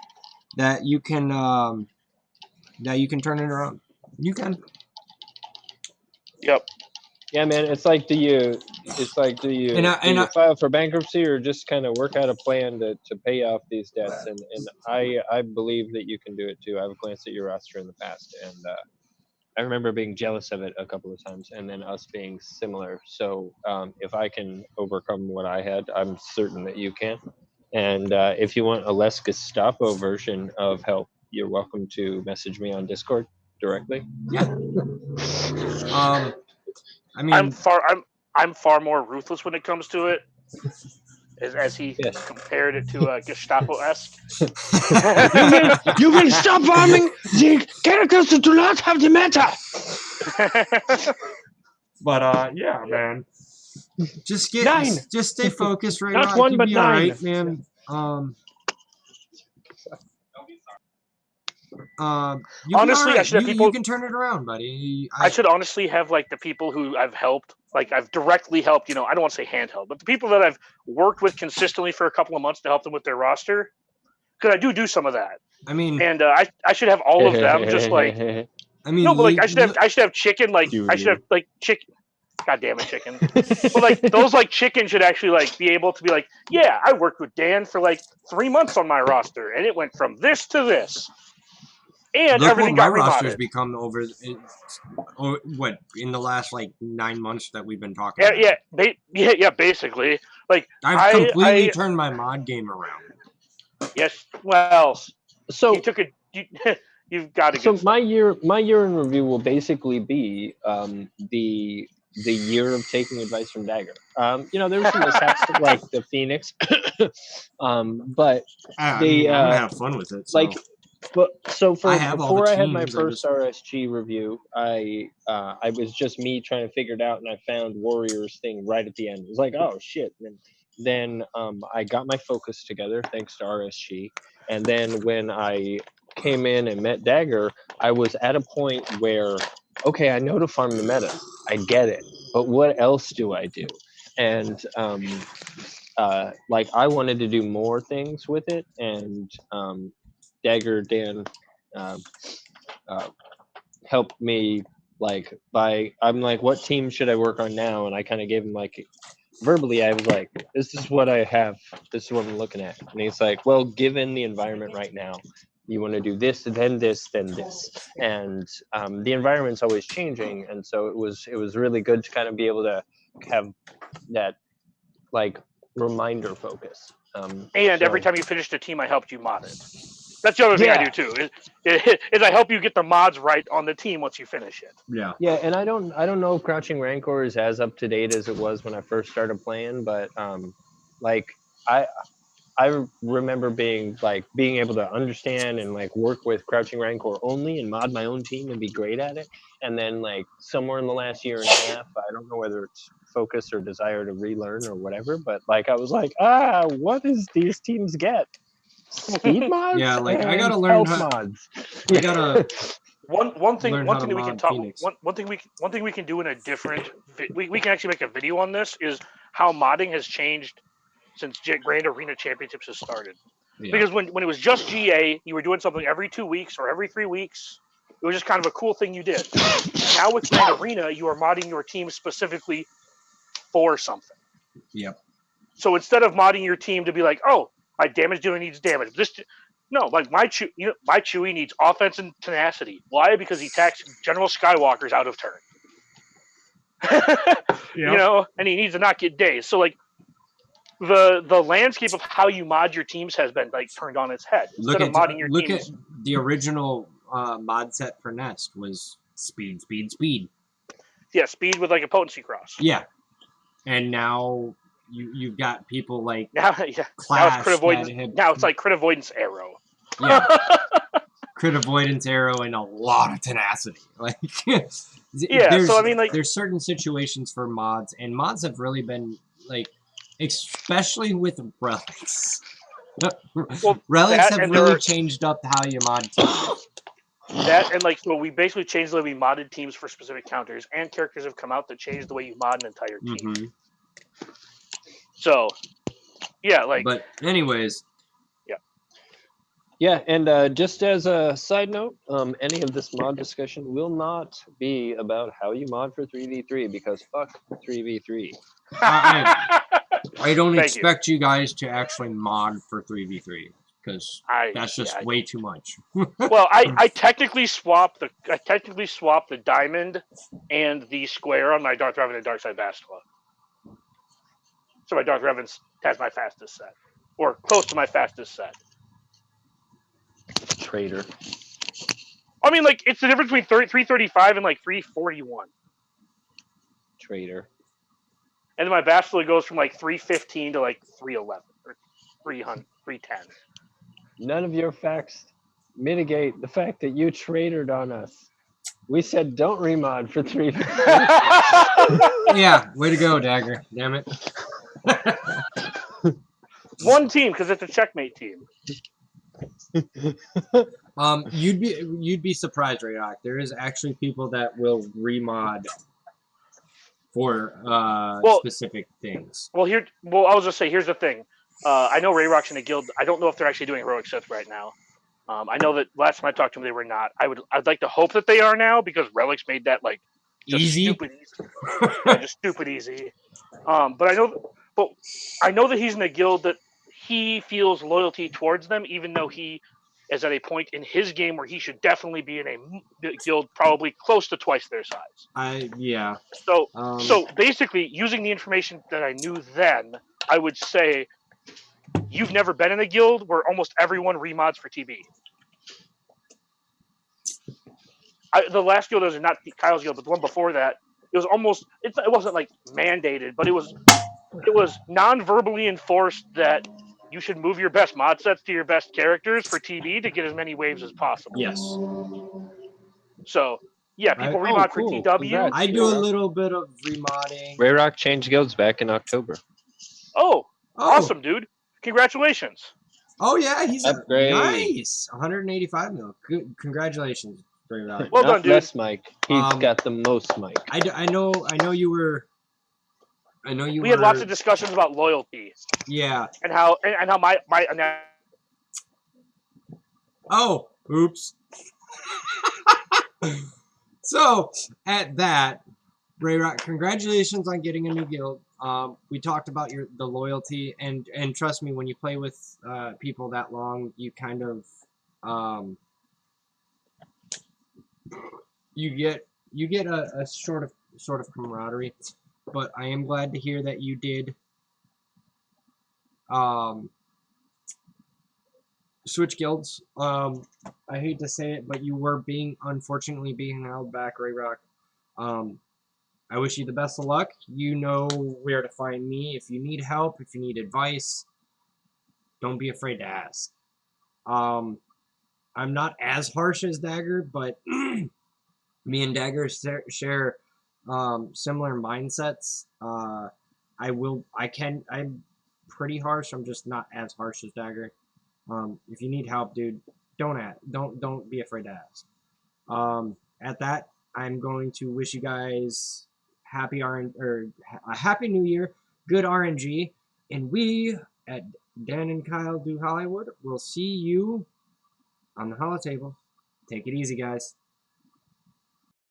A: that you can turn it around. You can.
B: Yep.
D: Yeah, man. It's like do you file for bankruptcy or just kind of work out a plan to pay off these debts? And I believe that you can do it too. I've glanced at your roster in the past, and I remember being jealous of it a couple of times, and then us being similar. So if I can overcome what I had, I'm certain that you can. And if you want a less Gestapo version of help, you're welcome to message me on Discord directly.
A: Yeah. I mean,
B: I'm far more ruthless when it comes to it, as he compared it to Gestapo-esque.
D: you will stop harming the characters that do not have the meta.
A: But yeah, man. Just stay focused, right?
D: Not one, but 9.
A: All right, man.
B: Honestly,
A: right.
B: I should have people.
A: You can turn it around, buddy.
B: I should honestly have like the people who I've helped, like I've directly helped. I don't want to say handheld, but the people that I've worked with consistently for a couple of months to help them with their roster, because I do some of that.
A: I mean,
B: and I should have all of them just like.
A: I mean,
B: no, but like I should have chicken. Like I should have like chicken. God damn it, chicken. But like those like chicken should actually like be able to be like, yeah, I worked with Dan for like 3 months on my roster, and it went from this to this. And
A: look
B: everything
A: what my
B: got
A: roster's
B: remodded.
A: become over what in the last like 9 months that we've been talking.
B: Yeah, basically. Like
A: I've completely turned my mod game around.
B: Yes, well,
D: so
B: you took it. You've got to.
D: So my year in review will basically be the year of taking advice from Dagger. There was some mishaps like the Phoenix, but
A: I'm gonna have fun with it. So.
D: Before I had my first RSG review, I was just me trying to figure it out, and I found Warriors thing right at the end. It was like, oh shit! And then I got my focus together thanks to RSG, and then when I came in and met Dagger, I was at a point where, okay, I know to farm the meta, I get it, but what else do I do? And like I wanted to do more things with it, and Dagger Dan helped me like I'm like, what team should I work on now? And I kind of gave him like verbally, I was like, this is what I have, this is what I'm looking at. And he's like, well, given the environment right now, you want to do this, then this, then this. And the environment's always changing. And so it was really good to kind of be able to have that like reminder focus.
B: And every time you finished a team, I helped you mod it. That's the other thing I do too. Is I help you get the mods right on the team once you finish it.
A: Yeah.
D: Yeah, and I don't know if Crouching Rancor is as up to date as it was when I first started playing, but like I remember being able to understand and like work with Crouching Rancor only and mod my own team and be great at it. And then like somewhere in the last year and a half, I don't know whether it's focus or desire to relearn or whatever, but like I was like, what does these teams get? Speed mods?
A: Yeah, like I gotta learn how.
D: mods.
A: I gotta.
B: One thing
A: Learn how
B: that
A: to
B: we can
A: mod
B: talk.
A: Phoenix.
B: One thing we can do in a different. We can actually make a video on this. Is how modding has changed since Grand Arena Championships has started.
A: Yeah.
B: Because when it was just GA, you were doing something every 2 weeks or every 3 weeks. It was just kind of a cool thing you did. Now with Grand Arena, you are modding your team specifically for something.
A: Yep.
B: So instead of modding your team to be like, oh, my damage dealer needs damage. No, like my Chewie needs offense and tenacity. Why? Because he attacks General Skywalker's out of turn. You know, and he needs to not get dazed. So like the landscape of how you mod your teams has been like turned on its head. Instead of modding your
A: look
B: teams,
A: at the original mod set for Nest was speed.
B: yeah, speed with like a potency cross.
A: Yeah, and now you've got people like
B: Clash now it's like crit avoidance arrow.
A: Yeah, crit avoidance arrow and a lot of tenacity. Like
B: so I mean, like
A: there's certain situations for mods, and mods have really been like, especially with relics. Relics have really changed up how you mod teams.
B: That and like so we basically changed the way we modded teams for specific counters, and characters have come out that changed the way you mod an entire team.
A: Mm-hmm.
B: So, yeah, like.
A: But anyways.
D: Yeah, and just as a side note, any of this mod discussion will not be about how you mod for 3v3 because fuck 3v3.
A: I don't expect you guys to actually mod for 3v3 because that's just way too much.
B: Well, I technically swap the diamond and the square on my Darth Revan and Dark Side Bastila. So my Darth Revan has my fastest set, or close to my fastest set.
D: Traitor.
B: I mean, like it's the difference between 335 and like 341.
D: Traitor.
B: And then my Bastila goes from like 315 to like 311 or 300, 310.
D: None of your facts mitigate the fact that you traitorred on us. We said don't remod for 3.
A: Yeah, way to go, Dagger. Damn it.
B: One team, because it's a checkmate team.
A: You'd be surprised, Raydock. There is actually people that will remod for specific things.
B: Well, I was just say here's the thing. I know Rayrock's in a guild. I don't know if they're actually doing heroic sets right now. I know that last time I talked to them, they were not. I'd like to hope that they are now because Relics made that like just
A: easy,
B: stupid easy. Yeah, just stupid easy. But I know that he's in a guild that he feels loyalty towards them, even though he is at a point in his game where he should definitely be in a guild probably close to twice their size.
A: Yeah.
B: So basically, using the information that I knew then, I would say you've never been in a guild where almost everyone remods for TB. The last guild was not Kyle's guild, but the one before that, it was almost it wasn't like mandated, but it was non-verbally enforced that you should move your best mod sets to your best characters for TB to get as many waves as possible.
A: Yes.
B: So yeah, people remod for TW.
D: Congrats,
A: I do a little bit of remodding.
D: Rayrock changed guilds back in October.
B: Oh, awesome, dude! Congratulations.
A: Oh yeah, he's
D: upgrade.
A: Nice. 185 mil. Good. Congratulations, Rayrock.
B: Well done, dude.
D: Less Mike. He's got the most Mike.
A: I know you were.
B: We had lots of discussions about loyalty.
A: Yeah.
B: And how my
A: Oh, oops. So at that, Ray Rock, congratulations on getting a new guild. We talked about the loyalty, and trust me, when you play with people that long, you kind of you get a sort of camaraderie. But I am glad to hear that you did switch guilds. I hate to say it, but you were unfortunately being held back, Ray Rock. I wish you the best of luck. You know where to find me. If you need help, if you need advice, don't be afraid to ask. I'm not as harsh as Dagger, but me and Dagger share similar mindsets. I'm pretty harsh. I'm just not as harsh as Dagger. If you need help, dude, don't be afraid to ask. At that, I'm going to wish you guys a happy New Year, good RNG, and we at Dan and Kyle Do Hollywood will see you on the hollow table. Take it easy, guys.